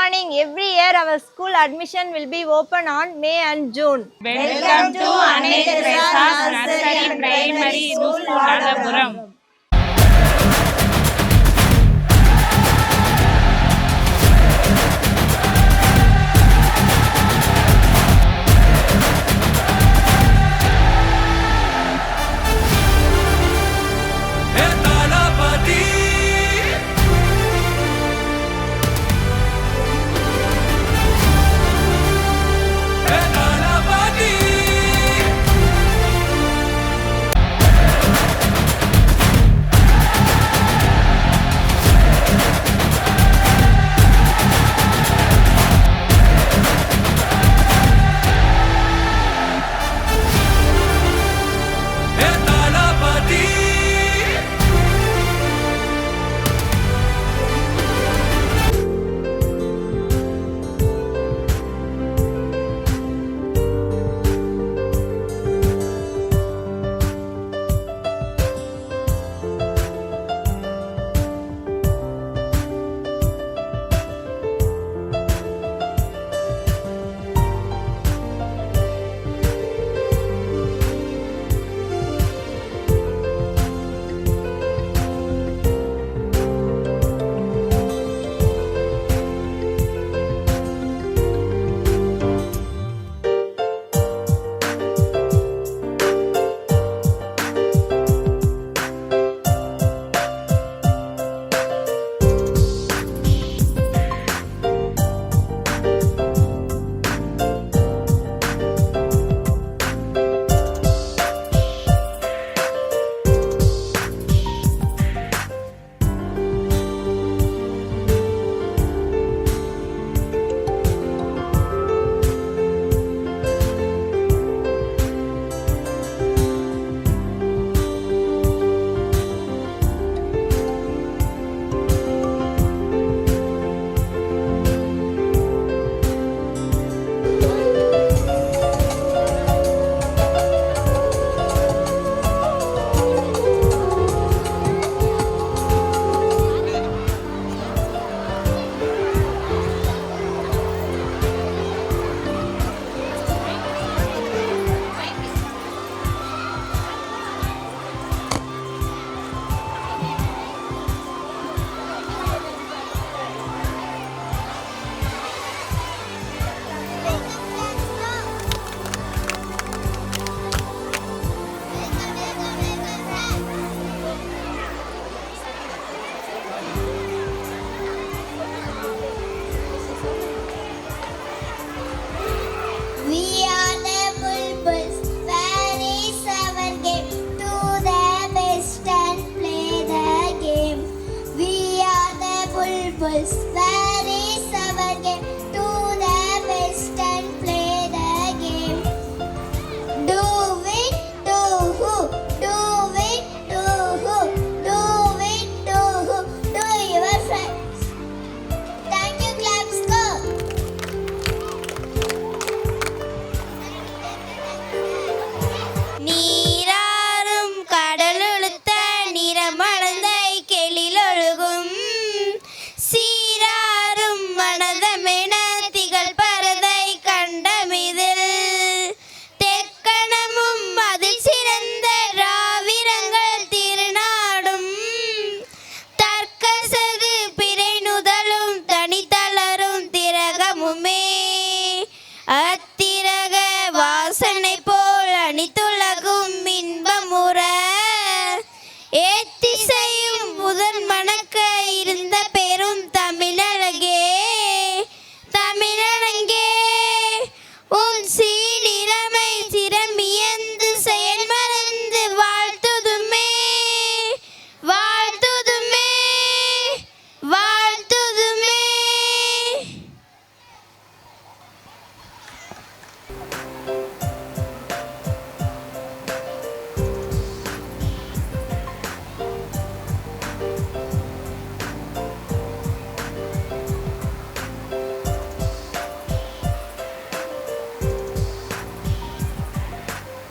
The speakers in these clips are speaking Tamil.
morning. Every year our school admission will be open on May and June. Welcome to Anne Teresa's Nursery Primary School, Nalapuram.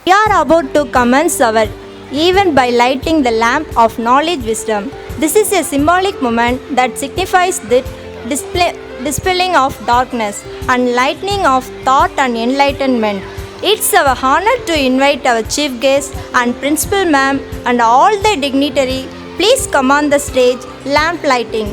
We are about to commence our event by lighting the lamp of knowledge wisdom. This is a symbolic moment that signifies that dispelling of darkness, and lightening of thought and enlightenment. It's our honor to invite our chief guest and principal ma'am and all the dignitary. Please come on the stage. Lamp lighting.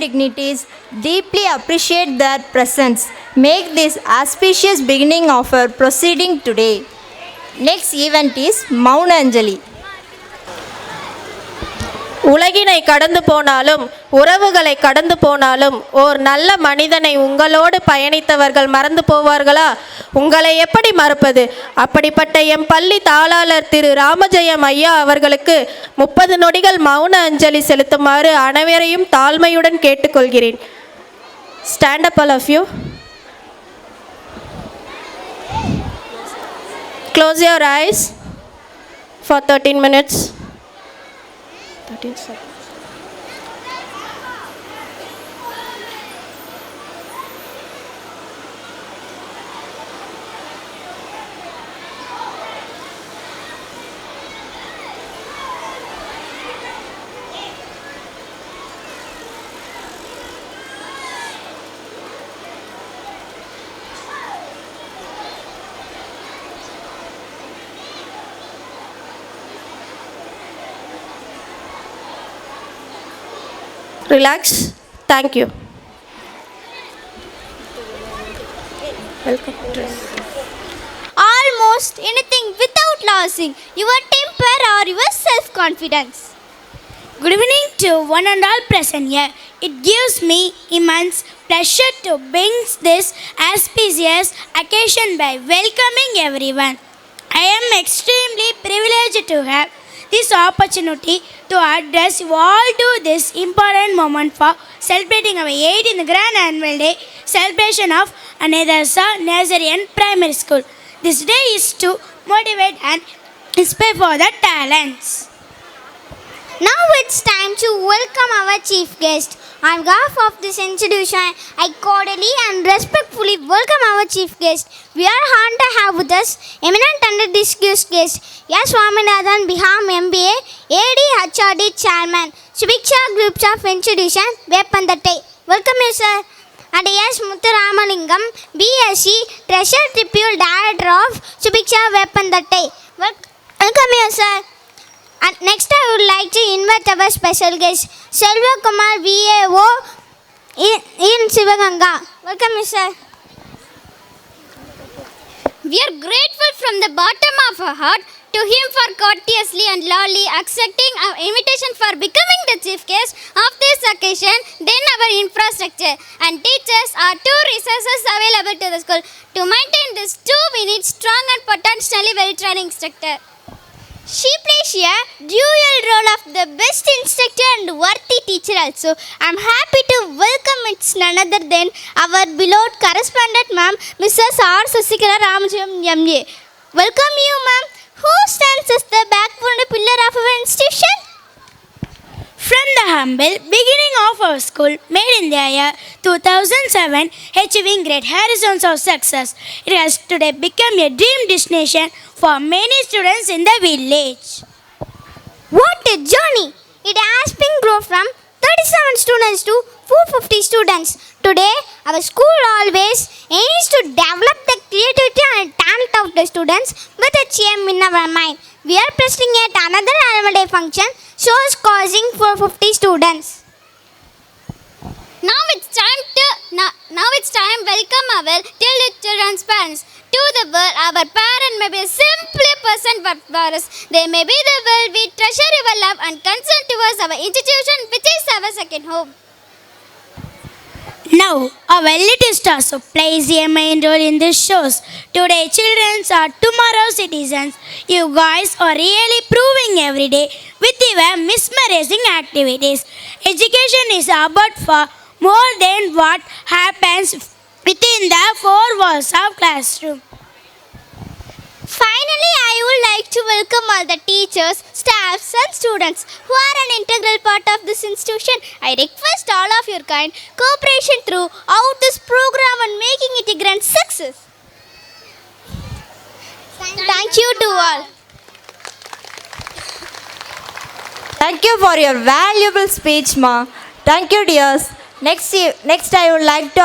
Dignities deeply appreciate their presence. Make this auspicious beginning of our proceeding today. Next event is Mauna Anjali. உலகினை கடந்து போனாலும் உறவுகளை கடந்து போனாலும் ஓர் நல்ல மனிதனை உங்களோடு பயணித்தவர்கள் மறந்து போவார்களா? உங்களை எப்படி மறப்பது? அப்படிப்பட்ட எம் பள்ளி தாளாளர் திரு ராமஜெயம் ஐயா அவர்களுக்கு 30 நொடிகள் மௌன அஞ்சலி செலுத்துமாறு அனைவரையும் தாழ்மையுடன் கேட்டுக்கொள்கிறேன். Stand up all of you. Close your eyes for 13 minutes. 13 seconds. Relax. Thank you. Welcome. Almost anything without losing your temper or your self-confidence. Good evening to one and all present here. It gives me immense pleasure to bring this auspicious occasion by welcoming everyone. I am extremely privileged to have this opportunity to address you all to this important moment for celebrating our 8th in the Grand Annual Day celebration of Anedasa Nursery and Primary School. This day is to motivate and inspire for the talents. Now it's time to welcome our chief guest. On behalf of this institution, I cordially and respectfully welcome our chief guest. We are honored to have with us eminent and distinguished guest S. Swaminathan, BHAM MBA, AD HRD Chairman, Subiksha Groups of Institution, Vepandattai. Welcome you, sir. and S. Muthuramalingam, BSc, Treasury Tribunal Director of Subiksha Vepandattai. Welcome you, sir. And next I would like to invite our special guest, Selva Kumar VAO in Sivaganga. Welcome you, sir. We are grateful from the bottom of our heart to him for courteously and loudly accepting our invitation for becoming the chief guest of this occasion. Then our infrastructure and teachers are two resources available to the school to maintain this 2 minute strong and potentially well trained instructor. She plays a dual role of the best instructor and worthy teacher also. I am happy to welcome it's none other than our beloved correspondent ma'am, Mrs. R. Sasikala Ramajam MA. Welcome you, ma'am. Who stands as the backbone and pillar of our institution? From the humble beginning of our school, made in the year 2007, achieving great horizons of success, it has today become a dream destination for many students in the village. What a journey! It has been grown from 37 students to 450 students. Today, our school always aims to develop the creativity and talent of the students with a aim in our mind. We are presenting at another annual day function, shows causing 450 students. Now it's time welcome our dear children's parents. To the world, our parent may be simply a person but for us. They may be the world we treasure your love and concern towards our institution, which is our second home. Now, our little stars plays a main role in these shows. Today, children are tomorrow's citizens. You guys are really proving every day with your mesmerizing activities. Education is about far more than what happens within the four walls of classroom. Finally, I would like to welcome all the teachers, staffs and students who are an integral part of this institution. I request all of your kind cooperation throughout this program and making it a grand success. Thank you to all. Thank you for your valuable speech, ma. Thank you, dears. Next I would like to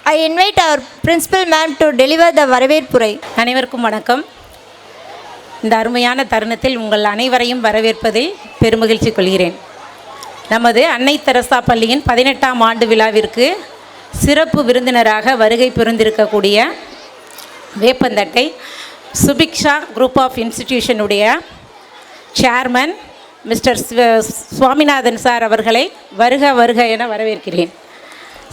I invite our principal ma'am to deliver the வரவேற்புரை. அனைவருக்கும் வணக்கம். இந்த அருமையான தருணத்தில் உங்கள் அனைவரையும் வரவேற்பதில் பெருமகிழ்ச்சி கொள்கிறேன். நமது அன்னை தெரசா பள்ளியின் 18ஆம் ஆண்டு விழாவிற்கு சிறப்பு விருந்தினராக வருகை புரிந்திருக்கக்கூடிய வேப்பந்தட்டை சுபிக்ஷா குரூப் ஆஃப் இன்ஸ்டிடியூஷனுடைய சேர்மன் மிஸ்டர் சுவாமிநாதன் சார் அவர்களை வருக வருக என வரவேற்கிறேன்.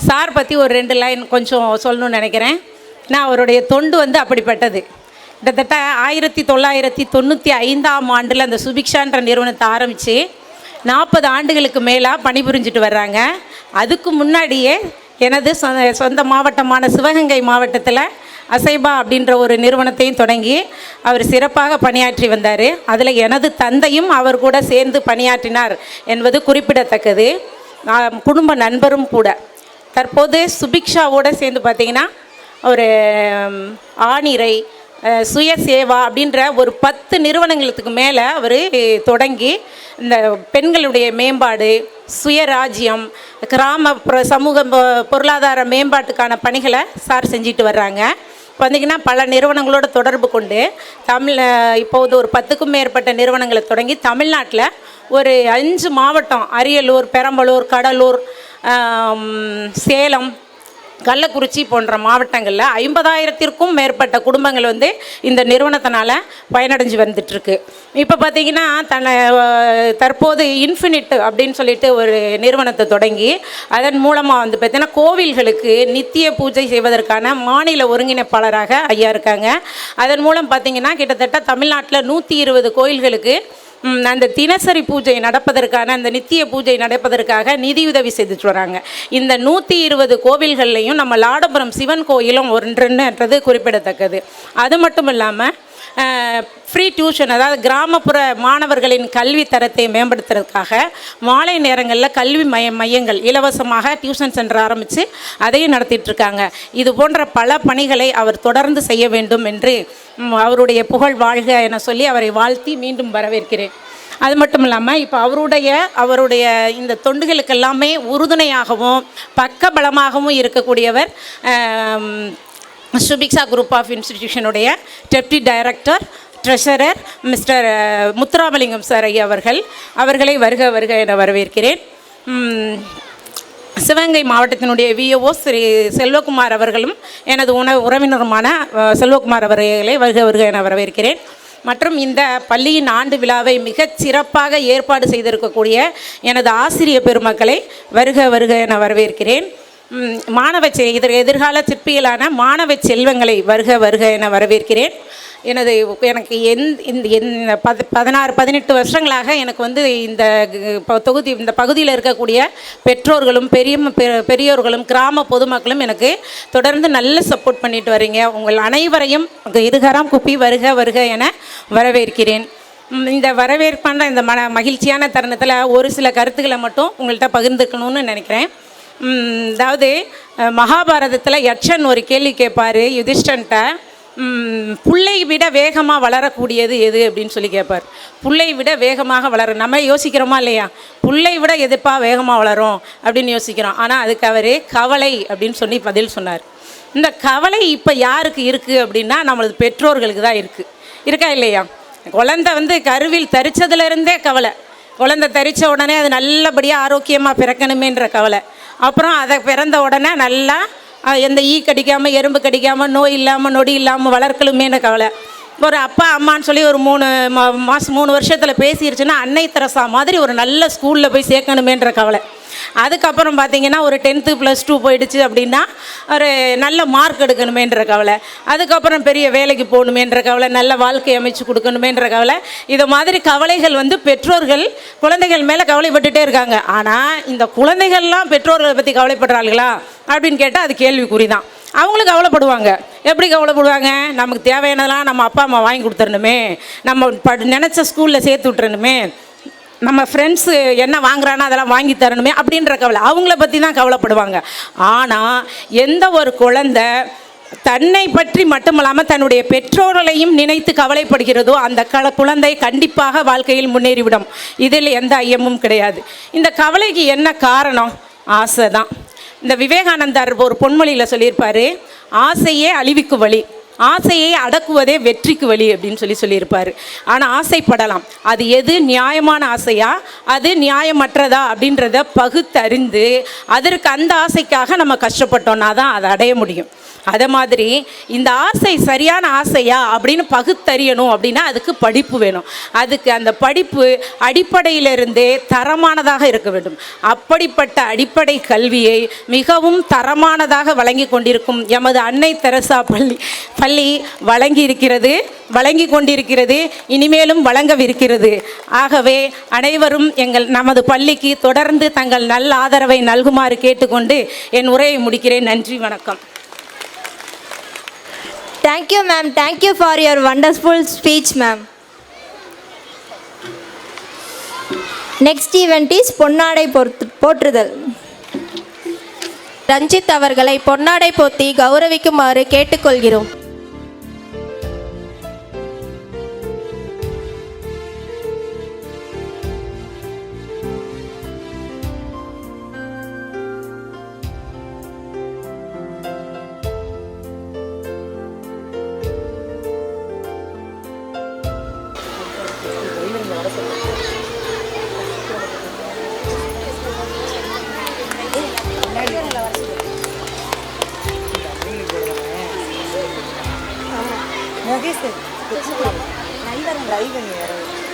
சார் பற்றி ஒரு 2 லைன் கொஞ்சம் சொல்லணும்னு நினைக்கிறேன். நான் அவருடைய தொண்டு அப்படிப்பட்டது. கிட்டத்தட்ட 1995ஆம் ஆண்டில் அந்த சுபிக்ஷான்ற நிறுவனத்தை ஆரம்பித்து 40 ஆண்டுகளுக்கு மேலாக பணிபுரிஞ்சிட்டு வர்றாங்க. அதுக்கு முன்னாடியே எனது சொந்த மாவட்டமான சிவகங்கை மாவட்டத்தில் அசைபா அப்படின்ற ஒரு நிறுவனத்தையும் தொடங்கி அவர் சிறப்பாக பணியாற்றி வந்தார். அதில் எனது தந்தையும் அவர் கூட சேர்ந்து பணியாற்றினார் என்பது குறிப்பிடத்தக்கது. குடும்ப நண்பரும் கூட. தற்போது சுபிக்ஷாவோடு சேர்ந்து பார்த்திங்கன்னா ஒரு ஆணிரை சுயசேவா அப்படின்ற ஒரு 10 நிறுவனங்களுக்கு மேலே அவர் தொடங்கி இந்த பெண்களுடைய மேம்பாடு, சுயராஜ்யம், கிராமப்புற சமூக பொருளாதார மேம்பாட்டுக்கான பணிகளை சார் செஞ்சிட்டு வர்றாங்க. பார்த்திங்கன்னா பல நிறுவனங்களோட தொடர்பு கொண்டு இப்போது ஒரு 10க்கும் மேற்பட்ட நிறுவனங்களை தொடங்கி தமிழ்நாட்டில் ஒரு 5 மாவட்டம் அரியலூர், பெரம்பலூர், கடலூர், சேலம், கள்ளக்குறிச்சி போன்ற மாவட்டங்களில் 50,000த்திற்கும் மேற்பட்ட குடும்பங்கள் இந்த நிறுவனத்தினால் பயனடைஞ்சு வந்துட்டுருக்கு. இப்போ பார்த்திங்கன்னா தற்போது இன்ஃபினிட் அப்படின்னு சொல்லிட்டு ஒரு நிறுவனத்தை தொடங்கி அதன் மூலமாக பார்த்திங்கன்னா கோவில்களுக்கு நித்திய பூஜை செய்வதற்கான மாநில ஒருங்கிணைப்பாளராக ஐயா இருக்காங்க. அதன் மூலம் பார்த்திங்கன்னா கிட்டத்தட்ட தமிழ்நாட்டில் 120 கோயில்களுக்கு அந்த தினசரி பூஜை நடப்பதற்கான அந்த நித்திய பூஜை நடப்பதற்காக நிதியுதவி செய்துட்டு வராங்க. இந்த 120 கோவில்கள்லையும் நம்ம லாடபுரம் சிவன் கோயிலும் ஒன்றுன்றது குறிப்பிடத்தக்கது. அது மட்டும் இல்லாமல் ஃப்ரீ டியூஷன், அதாவது கிராமப்புற மாணவர்களின் கல்வி தரத்தை மேம்படுத்துறதுக்காக மாலை நேரங்களில் கல்வி மையங்கள் இலவசமாக டியூஷன் சென்டர் ஆரம்பித்து அதையும் நடத்திட்டுருக்காங்க. இது போன்ற பல பணிகளை அவர் தொடர்ந்து செய்ய வேண்டும் என்று அவருடைய புகழ் வாழ்க என சொல்லி அவரை வாழ்த்தி மீண்டும் வரவேற்கிறேன். அது மட்டும் இல்லாமல் இப்போ அவருடைய இந்த தொண்டுகளுக்கு எல்லாமே உறுதுணையாகவும் பக்கபலமாகவும் இருக்கக்கூடியவர் சுபிக்ஷா குரூப் ஆஃப் இன்ஸ்டிடியூஷனுடைய deputy director treasurer mister Muthuramalingam sir ஐயா அவர்களை வருக என வரவேற்கிறேன். சிவகங்கை மாவட்டத்தினுடைய விஓ ஸ்ரீ செல்வகுமார் அவர்களும் எனது உறவினருமான செல்வகுமார் அவர்களை வருக என வரவேற்கிறேன். மற்றும் இந்த பள்ளியின் ஆண்டு விழாவை மிகச் சிறப்பாக ஏற்பாடு செய்திருக்கக்கூடிய எனது ஆசிரியர் பெருமக்களை வருக என வரவேற்கிறேன். எதிர்கால சிற்பிகளான மாணவ செல்வங்களை வருக என வரவேற்கிறேன். எனக்கு இந்த 18 வருஷங்களாக எனக்கு வந்து இந்த பகுதியில் இருக்கக்கூடிய பெற்றோர்களும் பெரியோர்களும் கிராம பொதுமக்களும் எனக்கு தொடர்ந்து நல்ல சப்போர்ட் பண்ணிட்டு வரீங்க. உங்கள் அனைவரையும் இருகரம் குப்பி வருக என வரவேற்கிறேன். இந்த வரவேற்பான இந்த மகிழ்ச்சியான தருணத்தில் ஒரு சில கருத்துக்களை மட்டும் உங்கள்கிட்ட பகிர்ந்துக்கணும்னு நினைக்கிறேன். அதாவது மகாபாரதத்தில் யட்சன் ஒரு கேள்வி கேட்பார் யுதிஷ்டன்ட்ட, புல்லை விட வேகமாக வளரக்கூடியது எது அப்படின்னு சொல்லி கேட்பார். புல்லை விட வேகமாக வளரும். நம்ம யோசிக்கிறோமா இல்லையா, புல்லை விட எதுப்பா வேகமாக வளரும் அப்படின்னு யோசிக்கிறோம். ஆனால் அதுக்கு அவர் கவலை அப்படின்னு சொல்லி பதில் சொன்னார். இந்த கவலை இப்போ யாருக்கு இருக்குது அப்படின்னா நம்மளது பெற்றோர்களுக்கு தான் இருக்கா இல்லையா? குழந்தை வந்து கருவில் தரித்ததுலேருந்தே கவலை, குழந்தை தரித்த உடனே அது நல்லபடியாக ஆரோக்கியமாக பிறக்கணுமேன்ற கவலை, அப்புறம் அதை பிறந்த உடனே நல்லா எந்த ஈ கடிக்காமல் எறும்பு கடிக்காமல் நோய் இல்லாமல் நொடி இல்லாமல் வளர்க்கலுமேன்னு கவலை. ஒரு அப்பா அம்மான்னு சொல்லி ஒரு 3 வருஷத்தில் பேசிடுச்சுன்னா அன்னை தெரசா மாதிரி ஒரு நல்ல ஸ்கூலில் போய் சேர்க்கணுமேன்ற கவலை. அதுக்கப்புறம் பார்த்திங்கன்னா ஒரு 10th +2 போயிடுச்சு அப்படின்னா ஒரு நல்ல மார்க் எடுக்கணுமேன்ற கவலை, அதுக்கப்புறம் பெரிய வேலைக்கு போகணுமேன்ற கவலை, நல்ல வாழ்க்கை அமைச்சு கொடுக்கணுமேன்ற கவலை. இது மாதிரி கவலைகள் வந்து பெற்றோர்கள் குழந்தைகள் மேலே கவலைப்பட்டுட்டே இருக்காங்க. ஆனால் இந்த குழந்தைகள்லாம் பெற்றோர்களை பற்றி கவலைப்படுறாங்களா அப்படின்னு கேட்டால் அது கேள்விக்குறி தான். அவங்களும் கவலைப்படுவாங்க. எப்படி கவலைப்படுவாங்க? நமக்கு தேவையானதெல்லாம் நம்ம அப்பா அம்மா வாங்கி கொடுத்துடணுமே, நம்ம நினச்ச ஸ்கூலில் சேர்த்து விட்டுறணுமே, நம்ம ஃப்ரெண்ட்ஸு என்ன வாங்குறானோ அதெல்லாம் வாங்கி தரணுமே அப்படின்ற கவலை, அவங்கள பற்றி தான் கவலைப்படுவாங்க. ஆனால் எந்த ஒரு குழந்தை தன்னை பற்றி மட்டுமல்லாமல் தன்னுடைய பெற்றோர்களையும் நினைத்து கவலைப்படுகிறதோ அந்த குழந்தை கண்டிப்பாக வாழ்க்கையில் முன்னேறிவிடும். இதில் எந்த ஐயமும் கிடையாது. இந்த கவலைக்கு என்ன காரணம்? ஆசை தான். இந்த விவேகானந்தர் ஒரு பொன்மொழியில் சொல்லியிருப்பார், ஆசையே அழிவுக்கு வழி, ஆசையை அடக்குவதே வெற்றிக்கு வழி அப்படின்னு சொல்லியிருப்பார். ஆனால் ஆசைப்படலாம், அது எது நியாயமான ஆசையா அது நியாயமற்றதா அப்படின்றத பகுத்தறிந்து அதற்கு அந்த ஆசைக்காக நம்ம கஷ்டப்பட்டோன்னா தான் அதை அடைய முடியும். அதே மாதிரி இந்த ஆசை சரியான ஆசையா அப்படின்னு பகுத்தறியணும் அப்படின்னா அதுக்கு படிப்பு வேணும். அதுக்கு அந்த படிப்பு அடிப்படையிலிருந்தே தரமானதாக இருக்க வேண்டும். அப்படிப்பட்ட அடிப்படை கல்வியை மிகவும் தரமானதாக வழங்கி கொண்டிருக்கும் எமது அன்னை தெரசா பள்ளி வழங்கி கொண்டிருக்கிறது, இனிமேலும் வழங்கவிருக்கிறது. ஆகவே அனைவரும் நமது பள்ளிக்கு தொடர்ந்து தங்கள் நல்ல ஆதரவை நல்குமாறு கேட்டுக்கொண்டு என் உரையை முடிக்கிறேன். நன்றி, வணக்கம். Thank you, ma'am. Thank you for your wonderful speech, ma'am. Next event is பொன்னாடை போற்றுதல். ரஞ்சித் அவர்களை பொன்னாடை போத்தி கௌரவிக்குமாறு கேட்டுக்கொள்கிறோம்.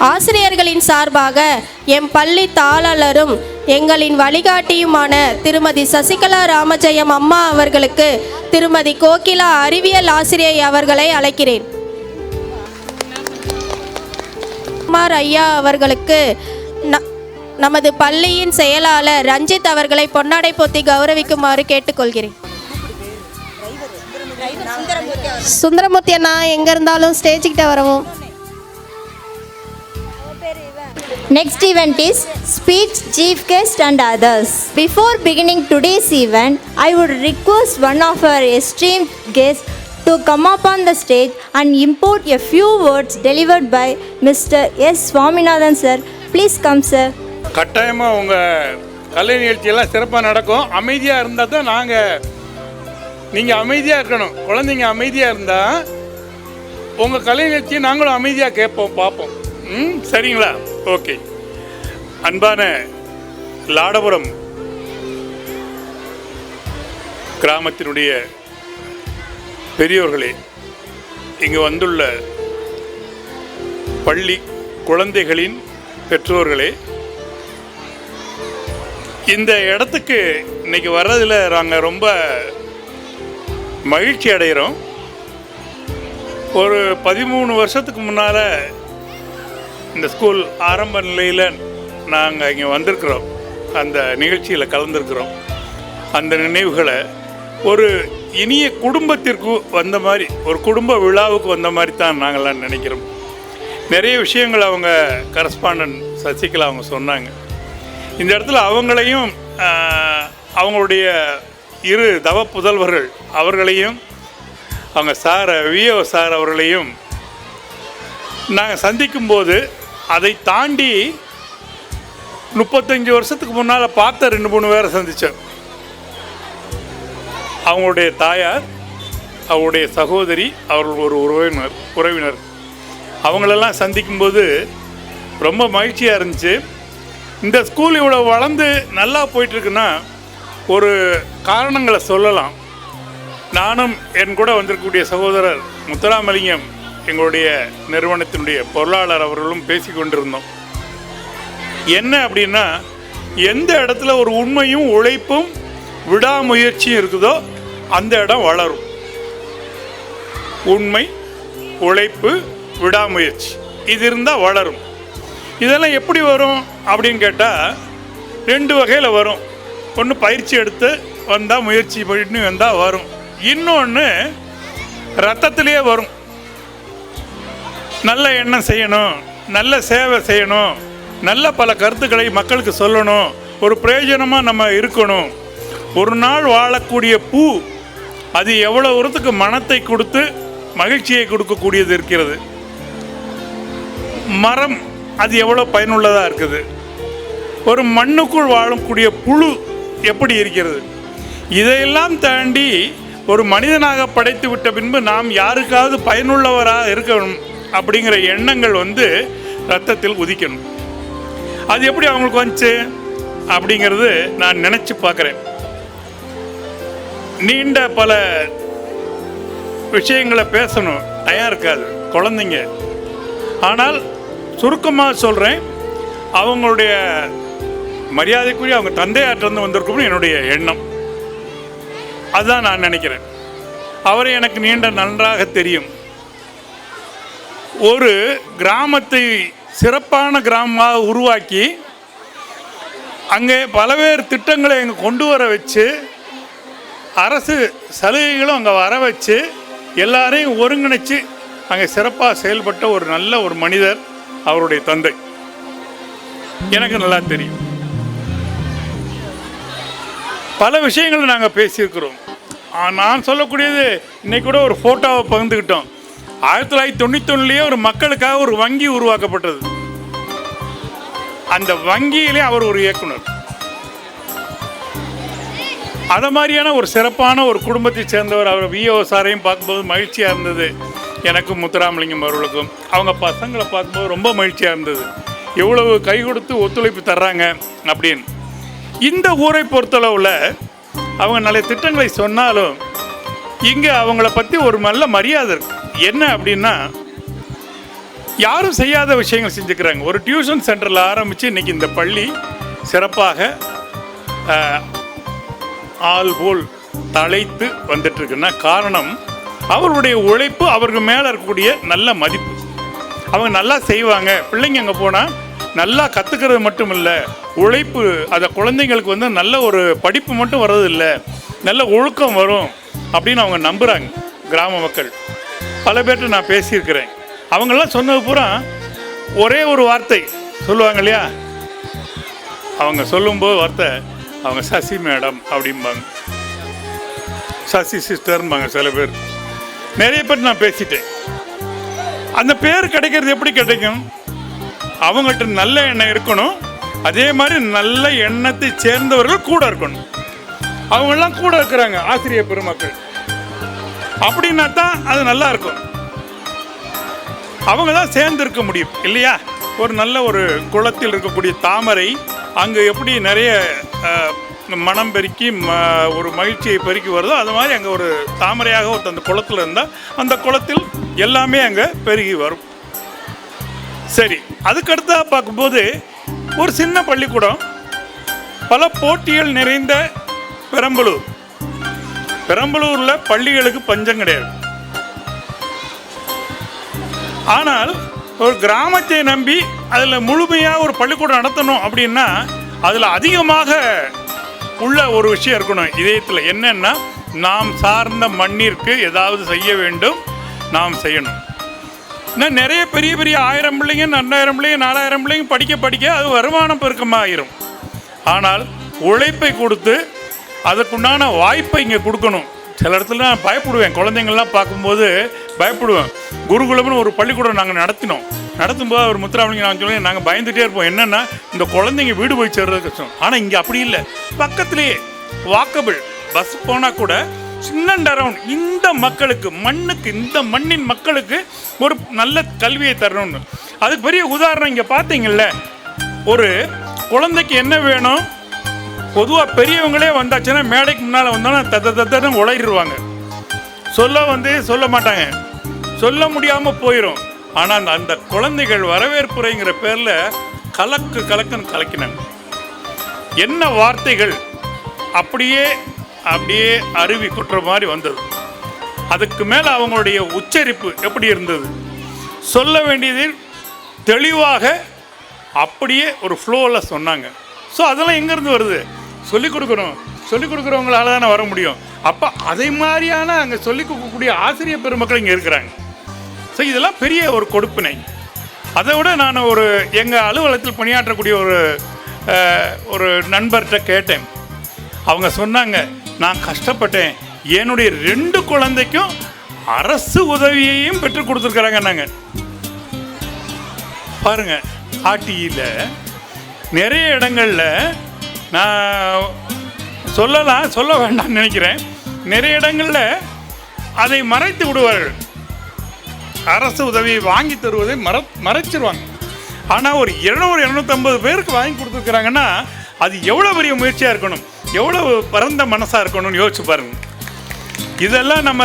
ஆசிரியர்களின் சார்பாக எம் பள்ளி தாளரும் எங்களின் வழிகாட்டியுமான திருமதி சசிகலா ராமஜெயம் அம்மா அவர்களுக்கு திருமதி கோகிலா அறிவியல் ஆசிரியை அவர்களை அழைக்கிறேன். குமார் ஐயா அவர்களுக்கு நமது பள்ளியின் செயலாளர் ரஞ்சித் அவர்களை பொன்னாடை போத்தி கௌரவிக்குமாறு கேட்டுக்கொள்கிறேன். சுந்தரமூர்த்தி அண்ணா எங்கே இருந்தாலும் ஸ்டேஜுக்கிட்ட வரவும். Next event is speech, chief guest and others. Before beginning today's event, I would request one of our esteemed guests to come up on the stage and import a few words delivered by Mr. S. Swaminathan sir. Please come, sir. கட்டாயமாக உங்கள் கலை நிகழ்ச்சியெல்லாம் சிறப்பாக நடக்கும். அமைதியாக இருந்தால் தான் நீங்கள் அமைதியாக இருக்கணும். குழந்தைங்க அமைதியாக இருந்தால் உங்கள் கலை நிகழ்ச்சியை நாங்களும் அமைதியாக கேட்போம், பார்ப்போம். சரிங்களா? ஓகே. அன்பான லாடபுரம் கிராமத்தினுடைய பெரியோர்களே, இங்கு வந்துள்ள பள்ளி குழந்தைகளின் பெற்றோர்களே, இந்த இடத்துக்கு இன்னைக்கு வர்றதில் நாங்கள் ரொம்ப மகிழ்ச்சி அடைகிறோம். ஒரு 13 வருஷத்துக்கு முன்னால் இந்த ஸ்கூல் ஆரம்ப நிலையில் நாங்கள் இங்கே வந்திருக்கிறோம், அந்த நிகழ்ச்சியில் கலந்துருக்கிறோம். அந்த நினைவுகளை ஒரு இனிய குடும்பத்திற்கு வந்த மாதிரி, ஒரு குடும்ப விழாவுக்கு வந்த மாதிரி தான் நாங்கள்லாம் நினைக்கிறோம். நிறைய விஷயங்கள் அவங்க கரஸ்பாண்டன்ட் சசிகலா அவங்க சொன்னாங்க. இந்த இடத்துல அவங்களையும் அவங்களுடைய இரு தவ புதல்வர்கள் அவர்களையும் அவங்க சார் விஓ சார் அவர்களையும் நாங்கள் சந்திக்கும்போது அதை தாண்டி 35 வருஷத்துக்கு முன்னால் பார்த்த 2-3 பேரை சந்தித்தோம். அவங்களுடைய தாயார், அவருடைய சகோதரி, அவர்கள் ஒரு உறவினர் அவங்களெல்லாம் சந்திக்கும்போது ரொம்ப மகிழ்ச்சியாக இருந்துச்சு. இந்த ஸ்கூல் இவ்வளோ வளர்ந்து நல்லா போயிட்டுருக்குன்னா ஒரு காரணங்களை சொல்லலாம். நானும் என் கூட வந்திருக்கக்கூடிய சகோதரர் முத்துராமலிங்கம், எங்களுடைய நிறுவனத்தினுடைய பொருளாளர் அவர்களும் பேசி கொண்டிருந்தோம். என்ன அப்படின்னா, எந்த இடத்துல ஒரு உண்மையும் உழைப்பும் விடாமுயற்சியும் இருக்குதோ அந்த இடம் வளரும். உண்மை, உழைப்பு, விடாமுயற்சி இது இருந்தால் வளரும். இதெல்லாம் எப்படி வரும் அப்படின்னு கேட்டால் 2 வகையில் வரும். ஒன்று பயிற்சி எடுத்து வந்தால், முயற்சி பண்ணி வந்தால் வரும். இன்னொன்று ரத்தத்திலேயே வரும். நல்ல எண்ணம் செய்யணும், நல்ல சேவை செய்யணும், நல்ல பல கருத்துக்களை மக்களுக்கு சொல்லணும், ஒரு பிரயோஜனமாக நம்ம இருக்கணும். ஒரு நாள் வாழக்கூடிய பூ அது எவ்வளோ தூரத்துக்கு மனத்தை கொடுத்து மகிழ்ச்சியை கொடுக்கக்கூடியது இருக்கிறது. மரம் அது எவ்வளோ பயனுள்ளதாக இருக்குது. ஒரு மண்ணுக்குள் வாழக்கூடிய புழு எப்படி இருக்கிறது. இதையெல்லாம் தாண்டி ஒரு மனிதனாக படைத்து விட்ட பின்பு நாம் யாருக்காவது பயனுள்ளவராக இருக்கணும் அப்படிங்கிற எண்ணங்கள் ரத்தத்தில் உதிக்கணும். அது எப்படி அவங்களுக்கு வந்துச்சு அப்படிங்கிறது நான் நினச்சி பார்க்குறேன். நீண்ட பல விஷயங்களை பேசணும், டயம் இருக்காது குழந்தைங்க. ஆனால் சுருக்கமாக சொல்கிறேன், அவங்களுடைய மரியாதைக்குரிய அவங்க தந்தையாற்றிருந்து வந்திருக்கும்னு என்னுடைய எண்ணம். அதுதான் நான் நினைக்கிறேன். அவரை எனக்கு நீண்ட நன்றாக தெரியும். ஒரு கிராமத்தை சிறப்பான கிராமமாக உருவாக்கி அங்கே பலவேறு திட்டங்களை அங்கே கொண்டு வர வச்சு, அரசு சலுகைகளும் அங்கே வர வச்சு, எல்லாரையும் ஒருங்கிணைச்சு அங்கே சிறப்பாக செயல்பட்ட ஒரு நல்ல ஒரு மனிதர் அவருடைய தந்தை. எனக்கு நல்லா தெரியும். பல விஷயங்களை நாங்கள் பேசியிருக்கிறோம். நான் சொல்லக்கூடியது, இன்னைக்கு கூட ஒரு ஃபோட்டோவை பகிர்ந்துக்கிட்டோம். 1991 ஒரு மக்களுக்காக ஒரு வங்கி உருவாக்கப்பட்டது. அந்த வங்கியிலே அவர் ஒரு இயக்குனர். அதை மாதிரியான ஒரு சிறப்பான ஒரு குடும்பத்தை சேர்ந்தவர். அவர் விஓ சாரையும் பார்க்கும்போது மகிழ்ச்சியாக இருந்தது. எனக்கும் முத்துராமலிங்கம் அவர்களுக்கும் அவங்க பசங்களை பார்க்கும்போது ரொம்ப மகிழ்ச்சியாக இருந்தது. எவ்வளவு கை கொடுத்து ஒத்துழைப்பு தர்றாங்க அப்படின்னு. இந்த ஊரை பொறுத்தளவில் அவங்க நிறைய திட்டங்களை சொன்னாலும் இங்கே அவங்கள பற்றி ஒரு நல்ல மரியாதை இருக்கு. என்ன அப்படின்னா, யாரும் செய்யாத விஷயங்கள் செஞ்சுக்கிறாங்க. ஒரு டியூஷன் சென்டரில் ஆரம்பித்து இன்றைக்கி இந்த பள்ளி சிறப்பாக ஆள் போல் தழைத்து வந்துட்டுருக்குன்னா காரணம் அவருடைய உழைப்பு, அவருக்கு மேலே இருக்கக்கூடிய நல்ல மதிப்பு. அவங்க நல்லா செய்வாங்க. பிள்ளைங்க அங்கே போனால் நல்லா கற்றுக்கிறது மட்டும் இல்லை, உழைப்பு. அதை குழந்தைங்களுக்கு நல்ல ஒரு படிப்பு மட்டும் வர்றதில்லை, நல்ல ஒழுக்கம் வரும் அப்படின்னு அவங்க நம்புகிறாங்க கிராம மக்கள். பல பேர்கிட்ட நான் பேசியிருக்கிறேன். அவங்கெல்லாம் சொன்னது பூரா ஒரே ஒரு வார்த்தை சொல்லுவாங்க இல்லையா, அவங்க சொல்லும்போது வார்த்தை, அவங்க சசி மேடம் அப்படிம்பாங்க, சசி சிஸ்டர்ம்பாங்க சில பேர். நிறைய பேர் நான் பேசிட்டேன். அந்த பேர் கிடைக்கிறது எப்படி கிடைக்கும்? அவங்கள்ட்ட நல்ல எண்ணம் இருக்கணும், அதே மாதிரி நல்ல எண்ணத்தை சேர்ந்தவர்கள் கூட இருக்கணும். அவங்கெல்லாம் கூட இருக்கிறாங்க ஆசிரியர் பெருமக்கள், அப்படின்னா தான் அது நல்லா இருக்கும். அவங்க தான் சேர்ந்து இருக்க முடியும் இல்லையா? ஒரு நல்ல ஒரு குளத்தில் இருக்கக்கூடிய தாமரை அங்கே எப்படி நிறைய மனம் பெருக்கி ஒரு மகிழ்ச்சியை பெருக்கி வருதோ, அது மாதிரி அங்கே ஒரு தாமரையாக ஒரு அந்த குளத்தில் இருந்தால் அந்த குளத்தில் எல்லாமே அங்கே பெருகி வரும். சரி, அதுக்கடுத்தா பார்க்கும்போது ஒரு சின்ன பள்ளிக்கூடம், பல போட்டிகள் நிறைந்த பெரம்பலூர். பெரம்பலூரில் பள்ளிகளுக்கு பஞ்சம் கிடையாது. ஆனால் ஒரு கிராமத்தை நம்பி அதில் முழுமையாக ஒரு பள்ளிக்கூடம் நடத்தணும் அப்படின்னா அதில் அதிகமாக உள்ள ஒரு விஷயம் இருக்கணும் இதயத்தில். என்னென்னா, நாம் சார்ந்த மண்ணிற்கு ஏதாவது செய்ய வேண்டும், நாம் செய்யணும். இன்னும் நிறைய பெரிய பெரிய 1000 பிள்ளைங்க, 2000 பிள்ளைங்க, 4000 பிள்ளைங்க படிக்க அது வருமானம் பெருக்கமாக ஆயிரும். ஆனால் உழைப்பை கொடுத்து அதுக்குண்டான வாய்ப்பை இங்கே கொடுக்கணும். சில இடத்துல நான் பயப்படுவேன், குழந்தைங்கள்லாம் பார்க்கும்போது பயப்படுவேன். குருகுலம்னு ஒரு பள்ளிக்கூடம் நாங்கள் நடத்தும்போது அவர் முத்துராமலிங்க நான் சொல்லுவேன், நாங்கள் பயந்துகிட்டே இருப்போம். என்னென்னா, இந்த குழந்தைங்க வீடு போய் சேர்றது கஷ்டம். ஆனால் இங்கே அப்படி இல்லை, பக்கத்துலேயே வாக்கபிள் பஸ் போனால் கூட சின்னண்டரவுண்ட் இந்த மக்களுக்கு, இந்த மண்ணின் மக்களுக்கு ஒரு நல்ல கல்வியை தரணும்னு. அதுக்கு பெரிய உதாரணம் இங்கே பார்த்தீங்கல்ல, ஒரு குழந்தைக்கு என்ன வேணும், பொதுவாக பெரியவங்களே வந்தாச்சுன்னா மேடைக்கு முன்னால் வந்தாலும் தத்தன்னு உளறிடுவாங்க. சொல்ல மாட்டாங்க, சொல்ல முடியாமல் போயிடும். ஆனால் அந்த குழந்தைகள் வரவேற்புரைங்கிற பேரில் கலக்குன்னு கலக்கினாங்க. என்ன வார்த்தைகள் அப்படியே அருவி கொட்டுற மாதிரி வந்தது. அதுக்கு மேலே அவங்களுடைய உச்சரிப்பு எப்படி இருந்தது, சொல்ல வேண்டியது தெளிவாக அப்படியே ஒரு ஃப்ளோவில் சொன்னாங்க. ஸோ அதெல்லாம் எங்கேருந்து வருது? சொல்லிக் கொடுக்குறவங்களால தானே வர முடியும். அப்போ அதை மாதிரியான அங்கே சொல்லிக் கொடுக்கக்கூடிய ஆசிரியர் பெருமக்கள் இங்கே இருக்கிறாங்க. ஸோ இதெல்லாம் பெரிய ஒரு கொடுப்பினை. அதை விட நான் எங்கள் அலுவலகத்தில் பணியாற்றக்கூடிய ஒரு நண்பர்கிட்ட கேட்டேன். அவங்க சொன்னாங்க, நான் கஷ்டப்பட்டேன், என்னுடைய 2 குழந்தைக்கும் அரசு உதவியையும் பெற்றுக் கொடுத்துருக்குறாங்க. நாங்கள் பாருங்க, ஆர்டிஇயில் நிறைய இடங்களில் நான் சொல்ல வேண்டாம்னு நினைக்கிறேன், நிறைய இடங்களில் அதை மறைத்து விடுவார்கள். அரசு உதவியை வாங்கி தருவதை மறைச்சிருவாங்க. ஆனால் ஒரு 200-250 பேருக்கு வாங்கி கொடுத்துருக்குறாங்கன்னா அது எவ்வளோ பெரிய முயற்சியாக இருக்கணும், எவ்வளவு பரந்த மனசாக இருக்கணும்னு யோசிச்சு பாருங்க. இதெல்லாம் நம்ம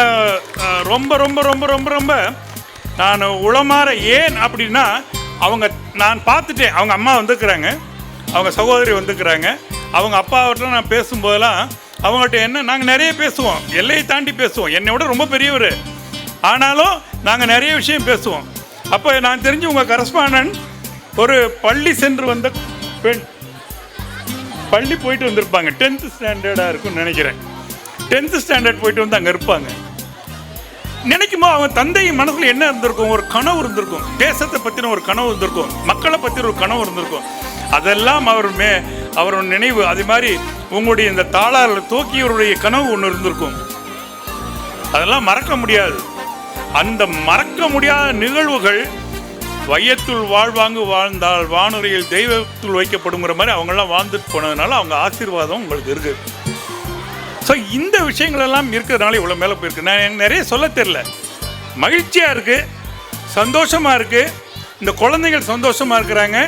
ரொம்ப ரொம்ப ரொம்ப ரொம்ப ரொம்ப நான் உளமாற, ஏன் அப்படின்னா நான் பார்த்துட்டேன். அவங்க அம்மா வந்துருக்குறாங்க, அவங்க சகோதரி வந்துருக்குறாங்க, அவங்க அப்பாவிட்ட நான் பேசும்போதெல்லாம் அவங்கள்ட்ட நாங்கள் நிறைய பேசுவோம், எல்லையை தாண்டி பேசுவோம். என்னை விட ரொம்ப பெரியவர், ஆனாலும் நாங்கள் நிறைய விஷயம் பேசுவோம். அப்போ நான் தெரிஞ்சு உங்கள் கரஸ்பாண்டன்ட் ஒரு பள்ளி சென்று வந்த பெண், பள்ளி போயிட்டு வந்திருப்பாங்க, 10th ஸ்டாண்டர்டாக இருக்குன்னு நினைக்கிறேன். 10th ஸ்டாண்டர்ட் போயிட்டு வந்து அங்கே இருப்பாங்க. நினைக்கும்போது அவங்க தந்தை மனசில் என்ன இருந்திருக்கும், ஒரு கனவு இருந்திருக்கும், தேசத்தை பற்றின ஒரு கனவு இருந்திருக்கும், மக்களை பற்றின ஒரு கனவு இருந்திருக்கும். அதெல்லாம் அவரோட நினைவு. அதே மாதிரி உங்களுடைய இந்த தாளால் தூக்கியவருடைய கனவு ஒன்று இருந்திருக்கும். அதெல்லாம் மறக்க முடியாது. அந்த மறக்க முடியாத நிகழ்வுகள் வையத்துள் வாழ்வாங்கு வாழ்ந்தால் வானுரையில் தெய்வத்துள் வைக்கப்படுங்கிற மாதிரி அவங்கெல்லாம் வாழ்ந்துட்டு போனதுனால அவங்க ஆசீர்வாதம் உங்களுக்கு இருக்குது. ஸோ இந்த விஷயங்களெல்லாம் இருக்கிறதுனால இவ்வளோ மேலே போயிருக்கு. நான் எனக்கு நிறைய சொல்ல தெரியல, மகிழ்ச்சியாக இருக்குது, சந்தோஷமாக இருக்குது. இந்த குழந்தைகள் சந்தோஷமாக இருக்கிறாங்க.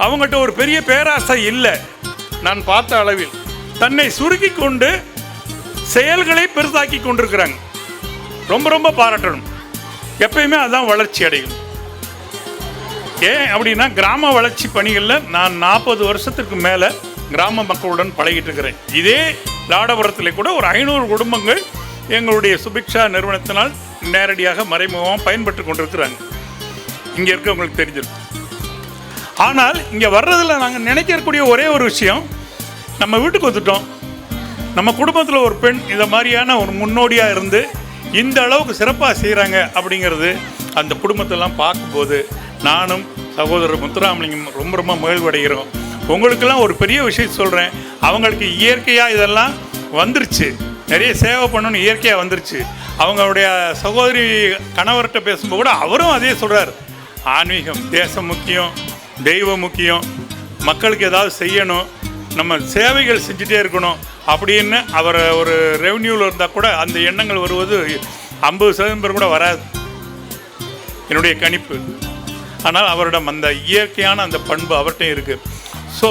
அவங்ககிட்ட ஒரு பெரிய பேராசை இல்லை. நான் பார்த்த அளவில் தன்னை சுருக்கி கொண்டு செயல்களை பெருசாக்கி கொண்டிருக்கிறாங்க. ரொம்ப ரொம்ப பாராட்டணும். எப்பயுமே அதுதான் வளர்ச்சி அடையும். ஏன் அப்படின்னா, கிராம வளர்ச்சி பணிகளில் நான் 40 வருஷத்துக்கு மேலே கிராம மக்களுடன் பழகிட்டு இருக்கிறேன். இதே லாடபுரத்தில் கூட ஒரு 500 குடும்பங்கள் எங்களுடைய சுபிக்ஷா நிறுவனத்தினால் நேரடியாக மறைமுகமாக பயன்பட்டு கொண்டிருக்கிறாங்க. இங்கே இருக்கவங்களுக்கு தெரிஞ்சிருக்கும். ஆனால் இங்கே வர்றதில் நாங்கள் நினைக்கக்கூடிய ஒரே ஒரு விஷயம், நம்ம வீட்டுக்கு வந்துட்டோம், நம்ம குடும்பத்தில் ஒரு பெண் இதை மாதிரியான ஒரு முன்னோடியாக இருந்து இந்த அளவுக்கு சிறப்பாக செய்கிறாங்க அப்படிங்கிறது அந்த குடும்பத்தெல்லாம் பார்க்கும்போது நானும் சகோதரர் முத்துராமலிங்கம் ரொம்ப ரொம்ப மகிழ்வடைகிறோம். உங்களுக்கெல்லாம் ஒரு பெரிய விஷயம் சொல்கிறேன், அவங்களுக்கு இயற்கையாக இதெல்லாம் வந்துருச்சு, நிறைய சேவை பண்ணணும்னு இயற்கையாக வந்துருச்சு. அவங்களுடைய சகோதரி கணவர்கிட்ட பேசும்போது கூட அவரும் அதே சொல்கிறார். ஆன்மீகம், தேசம் முக்கியம், தெய்வம் முக்கியம், மக்களுக்கு ஏதாவது செய்யணும், நம்ம சேவைகள் செஞ்சுட்டே இருக்கணும் அப்படின்னு அவர் ஒரு ரெவன்யூவில் இருந்தால் கூட அந்த எண்ணங்கள் வருவது 50% கூட வராது, என்னுடைய கணிப்பு. ஆனால் அவரிடம் அந்த இயற்கையான அந்த பண்பு அவர்கிட்ட இருக்குது. ஸோ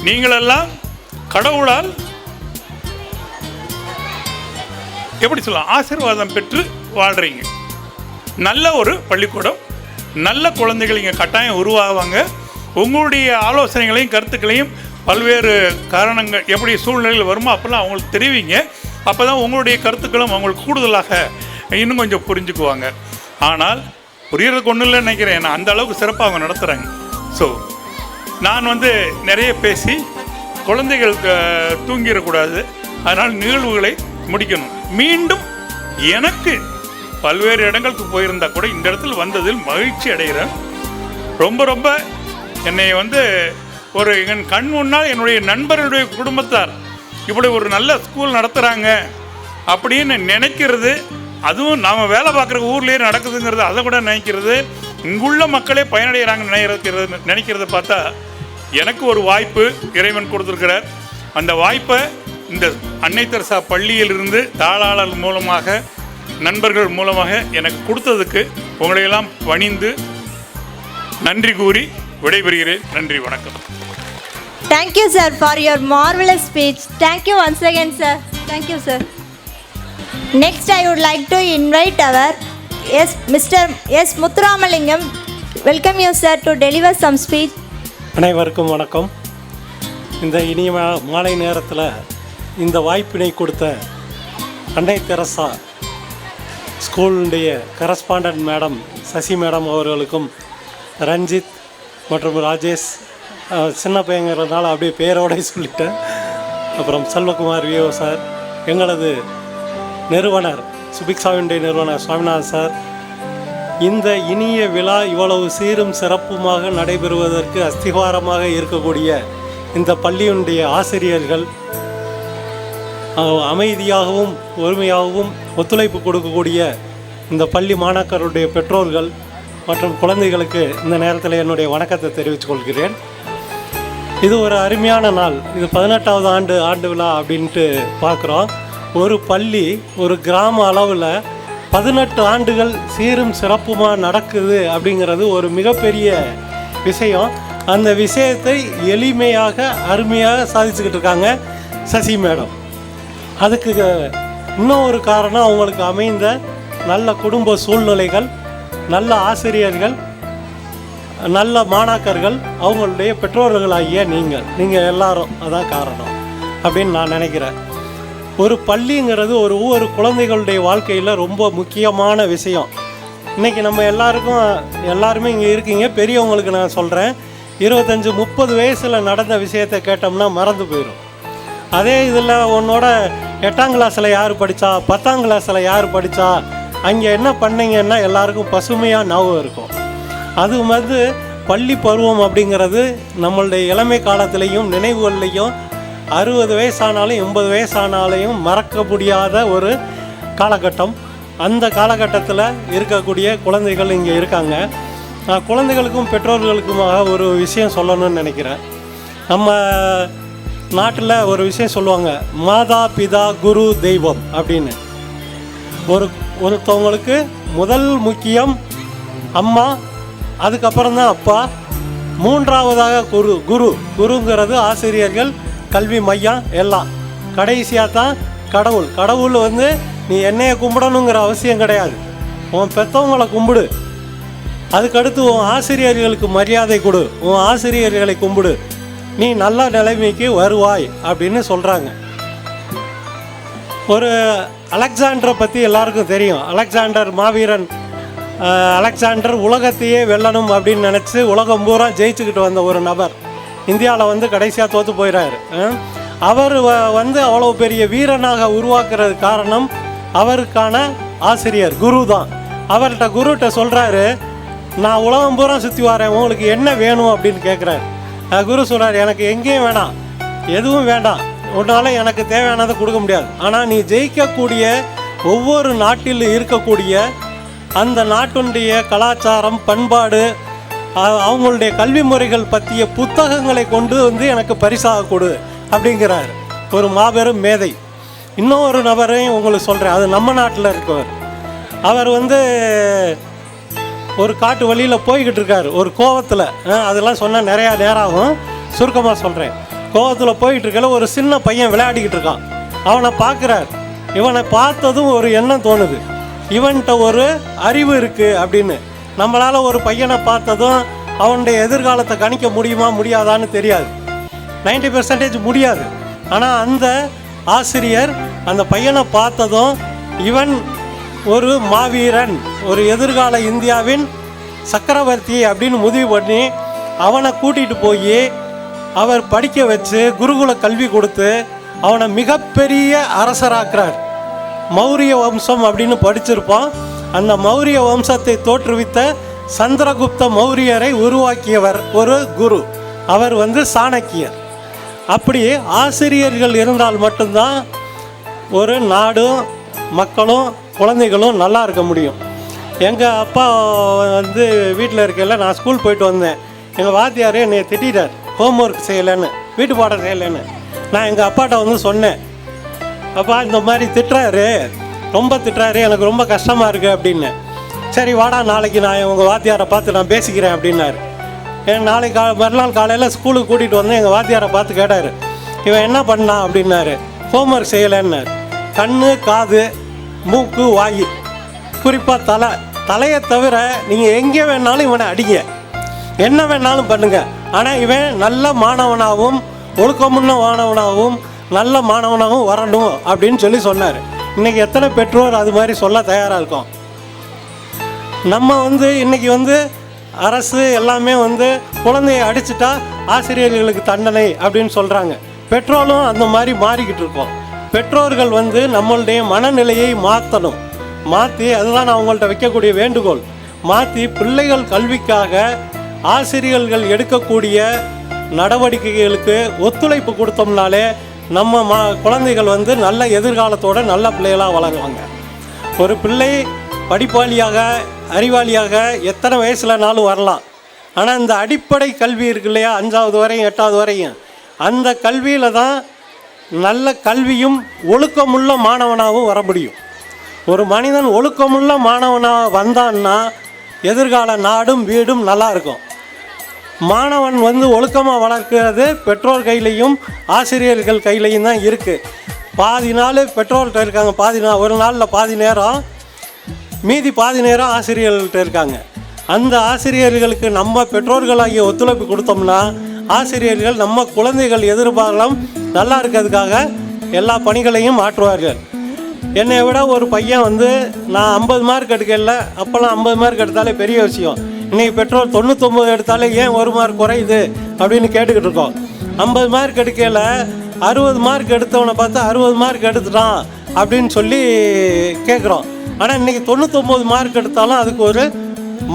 நீங்களெல்லாம் கடவுளால் எப்படி சொல்லலாம், ஆசீர்வாதம் பெற்று வாழ்கிறீங்க. நல்ல ஒரு பள்ளிக்கூடம், நல்ல குழந்தைகள் இங்கே கட்டாயம் உருவாகுவாங்க. உங்களுடைய ஆலோசனைகளையும் கருத்துக்களையும் பல்வேறு காரணங்கள் எப்படி சூழ்நிலையில் வருமோ அப்போல்லாம் அவங்களுக்கு தெரிவிங்க. அப்போ தான் உங்களுடைய கருத்துக்களும் அவங்களுக்கு கூடுதலாக இன்னும் கொஞ்சம் புரிஞ்சுக்குவாங்க. ஆனால் புரியறதுக்கு ஒன்றும் இல்லைன்னு நினைக்கிறேன். ஏன்னா அந்த அளவுக்கு சிறப்பாக அவங்க நடத்துகிறாங்க. ஸோ நான் நிறைய பேசி குழந்தைகள் தூங்கிடக்கூடாது, அதனால் நிகழ்வுகளை முடிக்கணும். மீண்டும் எனக்கு பல்வேறு இடங்களுக்கு போயிருந்தால் கூட இந்த இடத்துல வந்ததில் மகிழ்ச்சி அடைகிறேன். ரொம்ப ரொம்ப என்னை ஒரு என் கண் முன்னால் என்னுடைய நண்பர்களுடைய குடும்பத்தார் இப்படி ஒரு நல்ல ஸ்கூல் நடத்துகிறாங்க அப்படின்னு நினைக்கிறது, அதுவும் நாம் வேலை பார்க்குற ஊர்லேயே நடக்குதுங்கிறது, அதை கூட நினைக்கிறது, இங்குள்ள மக்களே பயனடைகிறாங்கன்னு நினைக்கிறத பார்த்தா எனக்கு ஒரு வாய்ப்பு இறைவன் கொடுத்துருக்கிறார். அந்த வாய்ப்பை இந்த அன்னை தெரசா பள்ளியிலிருந்து தாளாளர் மூலமாக, நண்பர்கள் மூலமாக எனக்கு கொடுத்ததுக்கு உங்களையெல்லாம் பணிந்து நன்றி கூறி விடைபெறுகிறேன். நன்றி, வணக்கம். Thank you, sir, for your marvelous speech. Thank you once again, sir. Thank you, sir. Next, I would like to invite our Mr. S. Muthuramalingam. Welcome you, sir, to deliver some speech. அனைவருக்கும் வணக்கம். இந்த இனிய மாலை நேரத்தில் இந்த வாய்ப்பினை கொடுத்த அன்னை தெரசா ஸ்கூலுடைய கரஸ்பாண்டன்ட் மேடம் சசி மேடம் அவர்களுக்கும், ரஞ்சித் மற்றும் ராஜேஷ், சின்ன பையங்கிறதுனால அப்படியே பேரோட சொல்லிட்டேன், அப்புறம் செல்வகுமார் விஓ சார், எங்களது நிறுவனர் சுபிக்ஷாவினுடைய நிறுவனர் சுவாமிநாதன் சார், இந்த இனிய விழா இவ்வளவு சீரும் சிறப்புமாக நடைபெறுவதற்கு அஸ்திவாரமாக இருக்கக்கூடிய இந்த பள்ளியினுடைய ஆசிரியர்கள், அமைதியாகவும் ஒருமையாகவும் ஒத்துழைப்பு கொடுக்கக்கூடிய இந்த பள்ளி மாணாக்கருடைய பெற்றோர்கள் மற்றும் குழந்தைகளுக்கு இந்த நேரத்தில் என்னுடைய வணக்கத்தை தெரிவித்துக் கொள்கிறேன். இது ஒரு அருமையான நாள். இது 18வது ஆண்டு விழா அப்படின்ட்டு பார்க்குறோம். ஒரு பள்ளி ஒரு கிராம அளவில் 18 ஆண்டுகள் சீரும் சிறப்புமாக நடக்குது அப்படிங்கிறது ஒரு மிகப்பெரிய விஷயம். அந்த விஷயத்தை எளிமையாக அருமையாக சாதிச்சுக்கிட்டு இருக்காங்க சசி மேடம். அதுக்கு இன்னும் ஒரு காரணம் அவங்களுக்கு அமைந்த நல்ல குடும்ப சூழ்நிலைகள், நல்ல ஆசிரியர்கள், நல்ல மாணாக்கர்கள், அவங்களுடைய பெற்றோர்களாகிய நீங்கள் எல்லாரும் அதான் காரணம் அப்படின்னு நான் நினைக்கிறேன். ஒரு பள்ளிங்கிறது ஒவ்வொரு குழந்தைகளுடைய வாழ்க்கையில் ரொம்ப முக்கியமான விஷயம். இன்றைக்கி நம்ம எல்லாருமே இங்கே இருக்கீங்க. பெரியவங்களுக்கு நான் சொல்கிறேன், 25-30 வயசில் நடந்த விஷயத்தை கேட்டோம்னா மறந்து போயிடும். அதே இதில் உன்னோட 8ஆம் கிளாஸில் யார் படித்தா, 10ஆம் கிளாஸில் யார் படித்தா, அங்கே என்ன பண்ணீங்கன்னா எல்லாருக்கும் பசுமையாக ஞாபகம் இருக்கும். அது பள்ளி பருவம் அப்படிங்கிறது நம்மளுடைய இளமை காலத்திலையும் நினைவுகள்லையும் 60 வயசானாலும் 80 வயசானாலையும் மறக்க முடியாத ஒரு காலகட்டம். அந்த காலகட்டத்தில் இருக்கக்கூடிய குழந்தைகள் இங்கே இருக்காங்க. நான் குழந்தைகளுக்கும் பெற்றோர்களுக்குமாக ஒரு விஷயம் சொல்லணும்னு நினைக்கிறேன். நம்ம நாட்டில் ஒரு விஷயம் சொல்லுவாங்க, மாதா பிதா குரு தெய்வம் அப்படின்னு. ஒருத்தவங்களுக்கு முதல் முக்கியம் அம்மா, அதுக்கப்புறம் தான் அப்பா, மூன்றாவதாக குருங்கிறது ஆசிரியர்கள், கல்வி மையம் எல்லாம். கடைசியாக தான் கடவுள். கடவுள் நீ என்னையை கும்பிடணுங்கிற அவசியம் கிடையாது, உன் பெற்றவங்களை கும்பிடு. அதுக்கடுத்து உன் ஆசிரியர்களுக்கு மரியாதை கொடு, உன் ஆசிரியர்களை கும்பிடு, நீ நல்ல நிலைமைக்கு வருவாய் அப்படின்னு சொல்கிறாங்க. ஒரு அலெக்சாண்டரை பற்றி எல்லாருக்கும் தெரியும். அலெக்சாண்டர் மாவீரன் அலெக்சாண்டர் உலகத்தையே வெல்லணும் அப்படின்னு நினச்சி உலகம் பூரா ஜெயிச்சுக்கிட்டு வந்த ஒரு நபர். இந்தியாவில் கடைசியாக தோற்று போயிடாரு. அவர் அவ்வளோ பெரிய வீரனாக உருவாக்குறது காரணம் அவருக்கான ஆசிரியர் குரு தான். அவர்கிட்ட குருகிட்ட சொல்கிறாரு, நான் உலகம் பூரா சுற்றி வரேன், உங்களுக்கு என்ன வேணும் அப்படின்னு கேட்குறாரு. குரு சொல்கிறார், எனக்கு எங்கேயும் வேணாம், எதுவும் வேண்டாம், உன்னால் எனக்கு தேவையானதை கொடுக்க முடியாது, ஆனால் நீ ஜெயிக்கக்கூடிய ஒவ்வொரு நாட்டில் இருக்கக்கூடிய அந்த நாட்டுடைய கலாச்சாரம், பண்பாடு, அவங்களுடைய கல்வி முறைகள் பற்றிய புத்தகங்களை கொண்டு வந்து எனக்கு பரிசாக கொடு அப்படிங்கிறார் ஒரு மாபெரும் மேதை. இன்னொரு நபரையும் உங்களுக்கு சொல்கிறேன், அது நம்ம நாட்டில் இருக்கவர். அவர் வந்து ஒரு காட்டு வழியில் போய்கிட்டு இருக்கார் ஒரு கோவத்தில். அதெல்லாம் சொன்னால் நிறையா நேரம் ஆகும், சுருக்கமாக சொல்கிறேன். கோவத்தில் போய்கிட்டு இருக்கல ஒரு சின்ன பையன் விளையாடிக்கிட்டு இருக்கான். அவனை பார்க்குறார். இவனை பார்த்ததும் ஒரு எண்ணம் தோணுது, இவன்கிட்ட ஒரு அறிவு இருக்குது அப்படின்னு. நம்மளால் ஒரு பையனை பார்த்ததும் அவனுடைய எதிர்காலத்தை கணிக்க முடியுமா முடியாதான்னு தெரியாது, 90% முடியாது. ஆனால் அந்த ஆசிரியர் அந்த பையனை பார்த்ததும் இவன் ஒரு மாவீரன், ஒரு எதிர்கால இந்தியாவின் சக்கரவர்த்தி அப்படின்னு முடிவு பண்ணி அவனை கூட்டிகிட்டு போய் அவர் படிக்க வச்சு குருகுல கல்வி கொடுத்து அவனை மிகப்பெரிய அரசராக்குறார். மௌரிய வம்சம் அப்படின்னு படிச்சிருப்பான். அந்த மௌரிய வம்சத்தை தோற்றுவித்த சந்திரகுப்த மௌரியரை உருவாக்கியவர் ஒரு குரு, அவர் வந்து சாணக்கியர். அப்படி ஆசிரியர்கள் இருந்தால் மட்டும்தான் ஒரு நாடும் மக்களும் குழந்தைகளும் நல்லா இருக்க முடியும். எங்கள் அப்பா வந்து வீட்டில் இருக்கையில் நான் ஸ்கூல் போயிட்டு வந்தேன். எங்கள் வாத்தியார் என்னை திட்டார், ஹோம்ஒர்க் செய்யலைன்னு, வீட்டு பாடம் செய்யலைன்னு. நான் எங்கள் அப்பாட்ட வந்து சொன்னேன், அப்பா இந்த மாதிரி திட்டுறாரு, ரொம்ப திட்டுறாரு, எனக்கு ரொம்ப கஷ்டமாக இருக்குது அப்படின்னு. சரி வாடா, நாளைக்கு நான் உங்கள் வாத்தியாரை பார்த்து நான் பேசிக்கிறேன் அப்படின்னாரு. நாளைக்கு மறுநாள் காலையில் ஸ்கூலுக்கு கூட்டிகிட்டு வந்து எங்கள் வாத்தியாரை பார்த்து கேட்டார், இவன் என்ன பண்ணான் அப்படின்னாரு. ஹோம்ஒர்க் செய்யலைன்னார். கண், காது, மூக்கு, வாய், குறிப்பாக தலையை தவிர நீங்கள் எங்கே வேணாலும் இவனை அடிங்க, என்ன வேணாலும் பண்ணுங்க, ஆனால் இவன் நல்ல மாணவனாகவும் ஒழுக்கமுள்ள மாணவனாகவும் நல்ல மாணவனாகவும் வரணும் அப்படின்னு சொல்லி சொன்னார். இன்றைக்கி எத்தனை பெற்றோர் அது மாதிரி சொல்ல தயாராக இருக்கோம்? நம்ம வந்து இன்றைக்கி வந்து அரசு எல்லாமே வந்து குழந்தையை அடிச்சிட்டா ஆசிரியர்களுக்கு தண்டனை அப்படின்னு சொல்கிறாங்க. பெற்றோரும் அந்த மாதிரி மாறிக்கிட்டு இருக்கோம். பெற்றோர்கள் வந்து நம்மளுடைய மனநிலையை மாற்றணும். மாற்றி, அதுதான் நான் அவங்கள்ட்ட வைக்கக்கூடிய வேண்டுகோள், மாற்றி பிள்ளைகள் கல்விக்காக ஆசிரியர்கள் எடுக்கக்கூடிய நடவடிக்கைகளுக்கு ஒத்துழைப்பு கொடுத்தோம்னாலே நம்ம குழந்தைகள் வந்து நல்ல எதிர்காலத்தோட நல்ல பிள்ளைகளாக வளருவாங்க. ஒரு பிள்ளை படிப்பாளியாக அறிவாளியாக எத்தனை வயசுலனாலும் வரலாம். ஆனால் இந்த அடிப்படை கல்வி இருக்கு இல்லையா, 5வது வரையும் 8வது வரையும், அந்த கல்வியில் தான் நல்ல கல்வியும் ஒழுக்கமுள்ள மாணவனாகவும் வர முடியும். ஒரு மனிதன் ஒழுக்கமுள்ள மாணவனாக வந்தான்னா எதிர்கால நாடும் வீடும் நல்லா இருக்கும். மாணவன் வந்து ஒழுக்கமாக வளர்க்கிறது பெற்றோர் கையிலையும் ஆசிரியர்கள் கையிலையும் தான் இருக்குது. பாதி நாள் பெற்றோர்கிட்ட இருக்காங்க, பாதி நாள், ஒரு நாளில் பாதி நேரம், மீதி பாதி நேரம் ஆசிரியர்கள்ட்ட இருக்காங்க. அந்த ஆசிரியர்களுக்கு நம்ம பெற்றோர்களாகிய ஒத்துழைப்பு கொடுத்தோம்னா ஆசிரியர்கள் நம்ம குழந்தைகள் எதிர்பார்க்கலாம் நல்லா இருக்கிறதுக்காக எல்லா பணிகளையும் ஆற்றுவார்கள். என்னை விட ஒரு பையன் வந்து நான் 50 மார்க் எடுக்கல, அப்போல்லாம் 50 மார்க் எடுத்தாலே பெரிய விஷயம். இன்றைக்கி பெற்றோர் 99 எடுத்தாலே ஏன் 1 மார்க் குறையுது அப்படின்னு கேட்டுக்கிட்டு இருக்கோம். 50 மார்க் எடுக்கல 60 மார்க் எடுத்தவனை பார்த்து 60 மார்க் எடுத்துட்டான் அப்படின்னு சொல்லி கேட்குறோம். ஆனால் இன்றைக்கி 99 மார்க் எடுத்தாலும் அதுக்கு ஒரு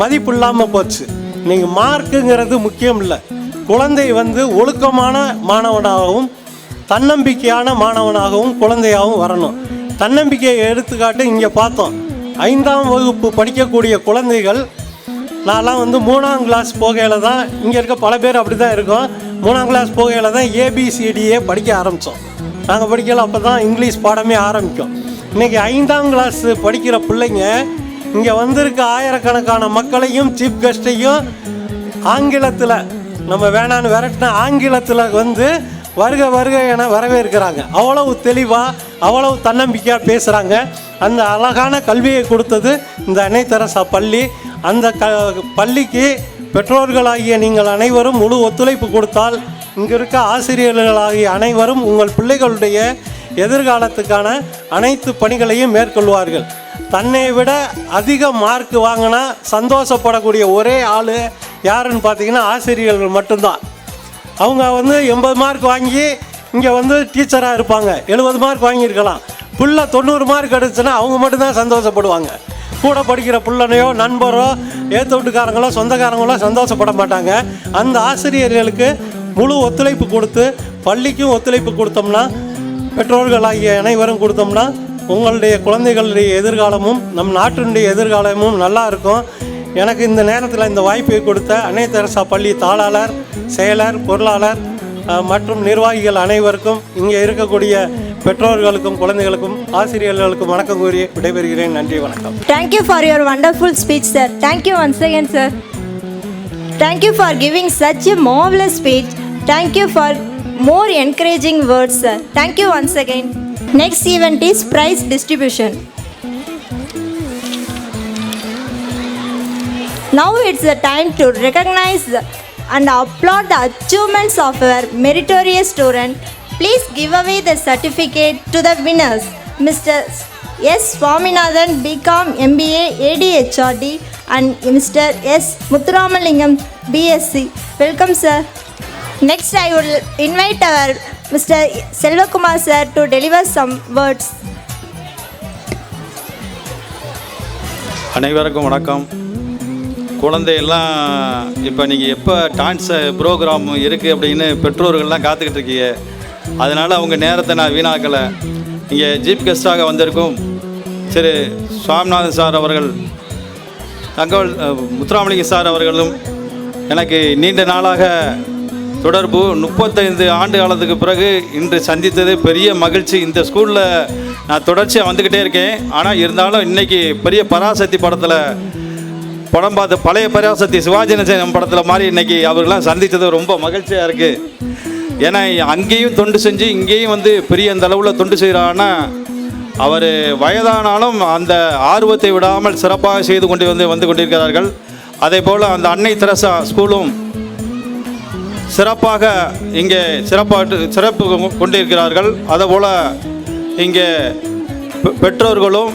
மதிப்பு இல்லாமல் போச்சு. இன்றைக்கி மார்க்குங்கிறது முக்கியம் இல்லை. குழந்தை வந்து ஒழுக்கமான மாணவனாகவும் தன்னம்பிக்கையான மாணவனாகவும் குழந்தையாகவும் வரணும். தன்னம்பிக்கையை எடுத்துக்காட்டு இங்கே பார்த்தோம். 5ஆம் வகுப்பு படிக்கக்கூடிய குழந்தைகள், நான்லாம் வந்து 3ஆம் கிளாஸ் போகையில் தான், இங்கே இருக்க பல பேர் அப்படி தான் இருக்கோம், 3ஆம் கிளாஸ் போகையில் தான் ABCDயே படிக்க ஆரம்பித்தோம். நாங்கள் படிக்கல, அப்போ தான் இங்கிலீஷ் பாடமே ஆரம்பிக்கும். இன்றைக்கி 5ஆம் கிளாஸ் படிக்கிற பிள்ளைங்க இங்கே வந்திருக்க ஆயிரக்கணக்கான மக்களையும் சீஃப் கெஸ்ட்டையும் ஆங்கிலத்தில், நம்ம வேணான்னு விரட்டின ஆங்கிலத்தில் வந்து வருக வருக என வரவேற்கிறாங்க. அவ்வளவு தெளிவாக அவ்வளவு தன்னம்பிக்கையாக பேசுகிறாங்க. அந்த அழகான கல்வியை கொடுத்தது இந்த அன்னை தெரசா பள்ளி. அந்த பள்ளிக்கு பெற்றோர்களாகிய நீங்கள் அனைவரும் முழு ஒத்துழைப்பு கொடுத்தால் இங்கே இருக்க ஆசிரியர்களாகிய அனைவரும் உங்கள் பிள்ளைகளுடைய எதிர்காலத்துக்கான அனைத்து பணிகளையும் மேற்கொள்வார்கள். தன்னை விட அதிக மார்க் வாங்கினா சந்தோஷப்படக்கூடிய ஒரே ஆள் யாருன்னு பார்த்தீங்கன்னா ஆசிரியர்கள் மட்டும்தான். அவங்க வந்து 80 மார்க் வாங்கி இங்கே வந்து டீச்சராக இருப்பாங்க, 70 மார்க் வாங்கியிருக்கலாம். புள்ள 90 மார்க் எடுத்துச்சுன்னா அவங்க மட்டும்தான் சந்தோஷப்படுவாங்க. கூட படிக்கிற பிள்ளைனையோ நண்பரோ ஏற்ற வீட்டுக்காரங்களோ சொந்தக்காரங்களோ சந்தோஷப்பட மாட்டாங்க. அந்த ஆசிரியர்களுக்கு முழு ஒத்துழைப்பு கொடுத்து பள்ளிக்கும் ஒத்துழைப்பு கொடுத்தோம்னா, பெற்றோர்களாகிய அனைவரும் கொடுத்தோம்னா உங்களுடைய குழந்தைகளுடைய எதிர்காலமும் நம் நாட்டினுடைய எதிர்காலமும் நல்லா இருக்கும். எனக்கு இந்த நேரத்தில் இந்த வாய்ப்பை கொடுத்த அன்னை தெரசா பள்ளி தாளாளர், செயலர், பொருளாளர் மற்றும் நிர்வாகிகள் அனைவருக்கும், இங்கே இருக்கக்கூடிய பெற்றோர்களுக்கும் குழந்தைகளுக்கும் ஆசிரியர்களுக்கும் வணக்கம் கூறி விடைபெறுகிறேன். நன்றி, வணக்கம். Thank you for your wonderful speech, sir. Thank you once again, sir. Thank you for giving such a marvelous speech. Thank you for more encouraging words, sir. Thank you once again. Next event is prize distribution. Now it's the time to recognize and applaud the achievements of our meritorious student. Please give away the certificate to the winners. Mr. S. Swaminathan, BCom MBA ADHRD, and Mr. S. Muthuramalingam, BSc. Welcome, sir. Next, I will invite our Mr. Selvakumar, sir, to deliver some words. அனைவருக்கும் வணக்கம். குழந்தையெல்லாம் இப்போ நீங்கள் எப்போ டான்ஸ் ப்ரோக்ராம் இருக்குது அப்படின்னு பெற்றோர்கள்லாம் காத்துக்கிட்டு இருக்கீங்க. அதனால் அவங்க நேரத்தை நான் வீணாக்கலை. இங்கே சீஃப் கெஸ்டாக வந்திருக்கும் திரு சுவாமிநாதன் சார் அவர்கள், தகவல் முத்துராமலிங்கம் சார் அவர்களும் எனக்கு நீண்ட நாளாக தொடர்பு. 35 ஆண்டு காலத்துக்கு பிறகு இன்று சந்தித்தது பெரிய மகிழ்ச்சி. இந்த ஸ்கூலில் நான் தொடர்ச்சியாக வந்துக்கிட்டே இருக்கேன். ஆனால் இருந்தாலும் இன்றைக்கி பெரிய பராசக்தி படத்தில் படம் பார்த்து, பழைய பராசக்தி சிவாஜி கணேசன் படத்தில் மாதிரி இன்றைக்கி அவர்களாம் சந்தித்தது ரொம்ப மகிழ்ச்சியாக இருக்குது. ஏன்னா அங்கேயும் தொண்டு செஞ்சு இங்கேயும் வந்து பெரிய அந்த அளவில் தொண்டு செய்கிறான்னா, அவர் வயதானாலும் அந்த ஆர்வத்தை விடாமல் சிறப்பாக செய்து வந்து கொண்டிருக்கிறார்கள். அதே போல் அந்த அன்னை தெரசா ஸ்கூலும் சிறப்பாக இங்கே சிறப்பு கொண்டிருக்கிறார்கள். அதேபோல் இங்கே பெற்றோர்களும்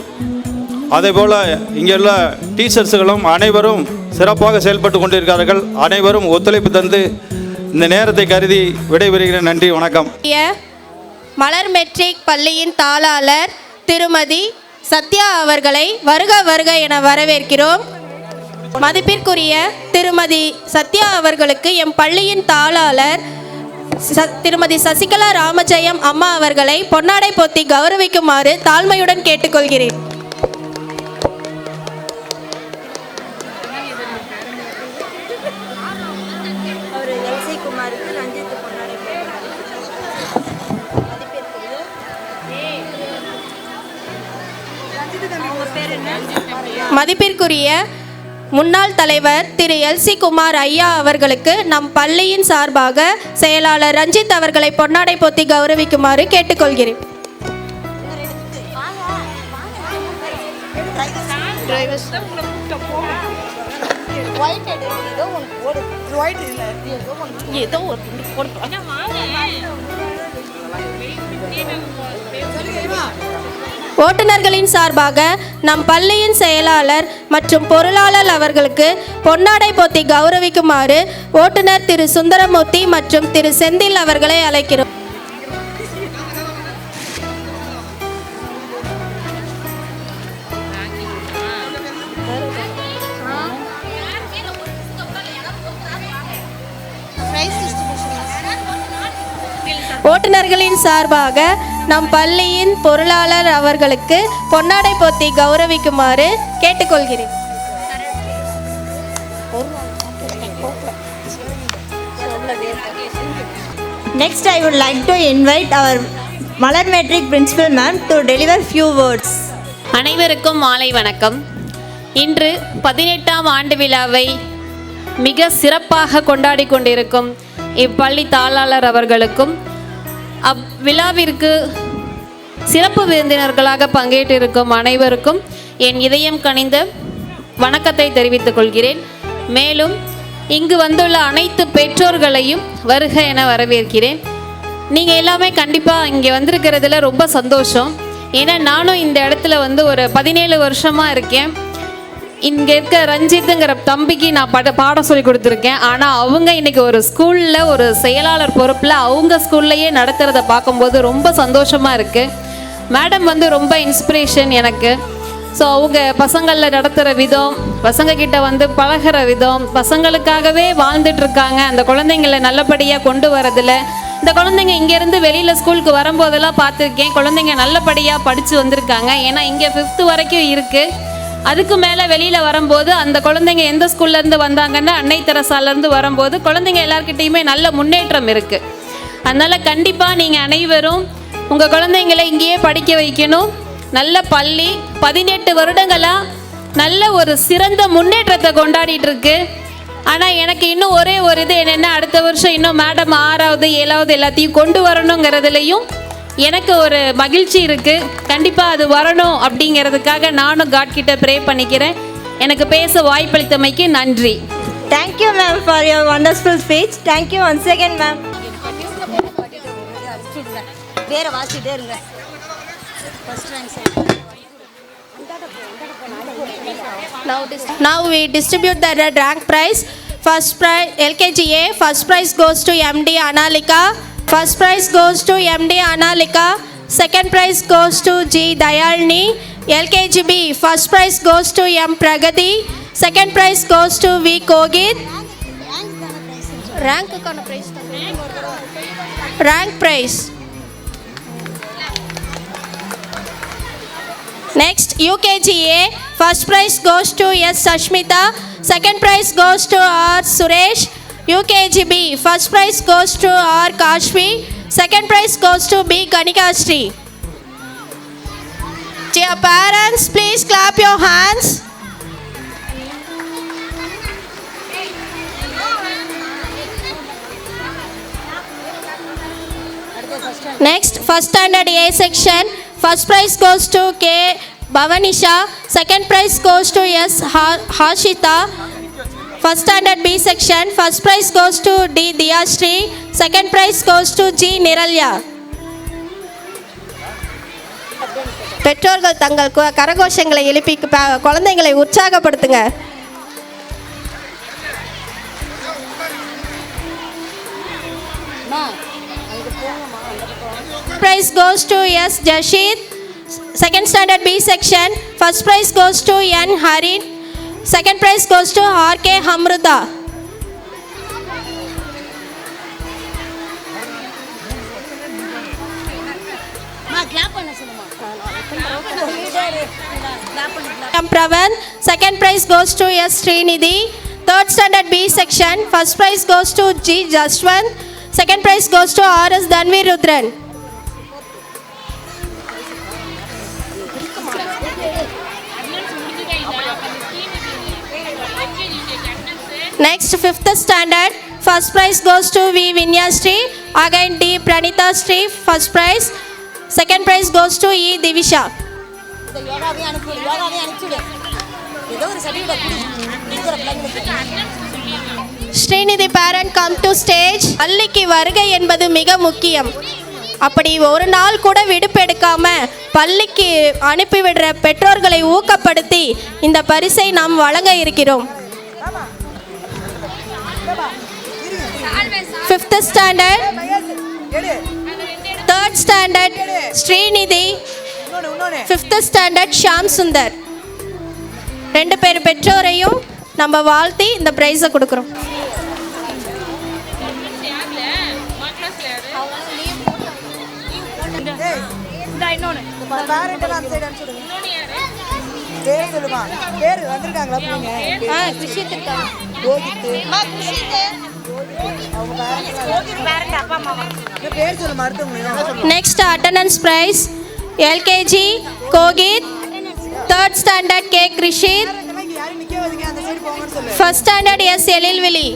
அதேபோல் இங்கே உள்ள டீச்சர்ஸுகளும் அனைவரும் சிறப்பாக செயல்பட்டு கொண்டிருக்கிறார்கள். அனைவரும் ஒத்துழைப்பு தந்து இந்த நேரத்தை கருதி விடைபெறுகிறேன். நன்றி, வணக்கம். மலர் மெட்ரிக் பள்ளியின் தாளாளர் திருமதி சத்யா அவர்களை வருக வருக என வரவேற்கிறோம். மதிப்பிற்குரிய திருமதி சத்யா அவர்களுக்கு எம் பள்ளியின் தாளாளர் திருமதி சசிகலா ராமஜெயம் அம்மா அவர்களை பொன்னாடை போத்தி கௌரவிக்குமாறு தாழ்மையுடன் கேட்டுக்கொள்கிறேன். மதிப்பிற்குரிய முன்னாள் தலைவர் திரு எல்சி குமார் ஐயா அவர்களுக்கு நம் பள்ளியின் சார்பாக செயலாளர் ரஞ்சித் அவர்களை பொன்னாடை போத்தி கௌரவிக்குமாறு கேட்டுக்கொள்கிறேன். ஓட்டுநர்களின் சார்பாக நம் பள்ளியின் செயலாளர் மற்றும் பொருளாளர் அவர்களுக்கு பொன்னாடை போத்தி கௌரவிக்குமாறு ஓட்டுநர் திரு சுந்தரமூர்த்தி மற்றும் திரு செந்தில் அவர்களை அழைக்கிறோம். ஓட்டுநர்களின் சார்பாக நம் பள்ளியின் பொருளாளர் அவர்களுக்கு பொன்னாடை போத்தி கௌரவிக்குமாறு கேட்டுக்கொள்கிறேன். Next, I would like to invite our Malar Metric Principal Ma'am to deliver few words. அனைவருக்கும் மாலை வணக்கம். இன்று 18ஆம் ஆண்டு விழாவை மிக சிறப்பாக கொண்டாடி கொண்டிருக்கும் இப்பள்ளி தாளாளர் அவர்களுக்கும் அவ்விழாவிற்கு சிறப்பு விருந்தினர்களாக பங்கேற்றிருக்கும் அனைவருக்கும் என் இதயம் கனிந்த வணக்கத்தை தெரிவித்துக் கொள்கிறேன். மேலும் இங்கு வந்துள்ள அனைத்து பெற்றோர்களையும் வருக என வரவேற்கிறேன். நீங்கள் எல்லாமே கண்டிப்பாக இங்கே வந்திருக்கிறதுல ரொம்ப சந்தோஷம். ஏன்னா நானும் இந்த இடத்துல வந்து ஒரு 17 வருஷமாக இருக்கேன். இங்கே இருக்க ரஞ்சித்துங்கிற தம்பிக்கு நான் பாடம் சொல்லி கொடுத்துருக்கேன். ஆனால் அவங்க இன்றைக்கி ஒரு ஸ்கூலில் ஒரு செயலாளர் பொறுப்பில் அவங்க ஸ்கூல்லையே நடத்துகிறத பார்க்கும்போது ரொம்ப சந்தோஷமாக இருக்குது. மேடம் வந்து ரொம்ப இன்ஸ்பிரேஷன் எனக்கு. ஸோ அவங்க பசங்களில் நடத்துகிற விதம், பசங்கக்கிட்ட வந்து பழகிற விதம், பசங்களுக்காகவே வாழ்ந்துட்டுருக்காங்க. அந்த குழந்தைங்களை நல்லபடியாக கொண்டு வரதில் இந்த குழந்தைங்க இங்கேருந்து வெளியில் ஸ்கூலுக்கு வரும்போதெல்லாம் பார்த்துருக்கேன். குழந்தைங்க நல்லபடியாக படித்து வந்திருக்காங்க. ஏன்னா இங்கே 5th வரைக்கும் இருக்குது. அதுக்கு மேலே வெளியில் வரும்போது அந்த குழந்தைங்க எந்த ஸ்கூல்லேருந்து வந்தாங்கன்னா அன்னை தெரசாலேருந்து வரும்போது குழந்தைங்க எல்லாருக்கிட்டேயுமே நல்ல முன்னேற்றம் இருக்குது. அதனால் கண்டிப்பாக நீங்கள் அனைவரும் உங்கள் குழந்தைங்களை இங்கேயே படிக்க வைக்கணும். நல்ல பள்ளி 18 வருடங்களாக நல்ல ஒரு சிறந்த முன்னேற்றத்தை கொண்டாடிட்டு இருக்கு. ஆனால் எனக்கு இன்னும் ஒரே ஒரு இது என்னென்னா, அடுத்த வருஷம் இன்னும் மேடம் 6வது 7வது எல்லாத்தையும் கொண்டு வரணுங்கிறதுலையும் எனக்கு ஒரு மகிழ்ச்சி இருக்குது. கண்டிப்பாக அது வரணும் அப்படிங்கிறதுக்காக நானும் காட் கிட்ட ப்ரே பண்ணிக்கிறேன். எனக்கு பேச வாய்ப்பளித்தமைக்கு நன்றி. Thank you, ma'am, for your wonderful speech. Thank you once again, ma'am. Now we distribute the rank prize. First prize LKGA. First prize goes to MD Analika. First prize goes to MD Analika. Second prize goes to G Dayalni. LKGB. First prize goes to M Pragati. Second prize goes to V Kogit. Rank prize. Rank prize. Next, UKGA. First prize goes to S. Sashmita. Second prize goes to R. Suresh. UKGB. First prize goes to R. Kashvi. Second prize goes to B. Ganikashri. Dear parents, please clap your hands. Next, first standard A section. First prize goes to K. Bhavanisha. Second prize goes to S. Harshita. First standard B section. First prize goes to D. Diyashri. Second prize goes to G. Niralya. பெற்றோர்கள் தங்கள் கரகோஷங்களை எழுப்பி குழந்தைகளை உற்சாகப்படுத்துங்க. Prize goes to S. Jashid. Second standard B section. First prize goes to N. Harin. Second prize goes to R.K. Hamruda. M. Pravan. Second prize goes to S. Srinidhi. Third standard B section. First prize goes to G. Jaswant. Second prize goes to R.S. Dhanvi Rudran. Next, 5th standard. First prize goes to V. Vinyasri. Again D. Pranita Sri. First prize. Second prize goes to E. Divisha. Srinidhi parent come to stage. பள்ளிக்கு வருகை என்பது மிக முக்கியம். அப்படி ஒரு நாள் கூட விடுப்பெடுக்காம பள்ளிக்கு அனுப்பிவிடுற பெற்றோர்களை ஊக்கப்படுத்தி இந்த பரிசை நாம் வழங்க இருக்கிறோம். 5th standard, 3rd standard Srinidhi, 5th standard Shyam Sundar. ரெண்டு பேர் பெற்றோரையும் நம்ம வாழ்த்தி இந்த பிரைஸை கொடுக்குறோம். Next attendance prize LKG Kogit, 3rd standard K Krishit, 1st standard S Elil Vili.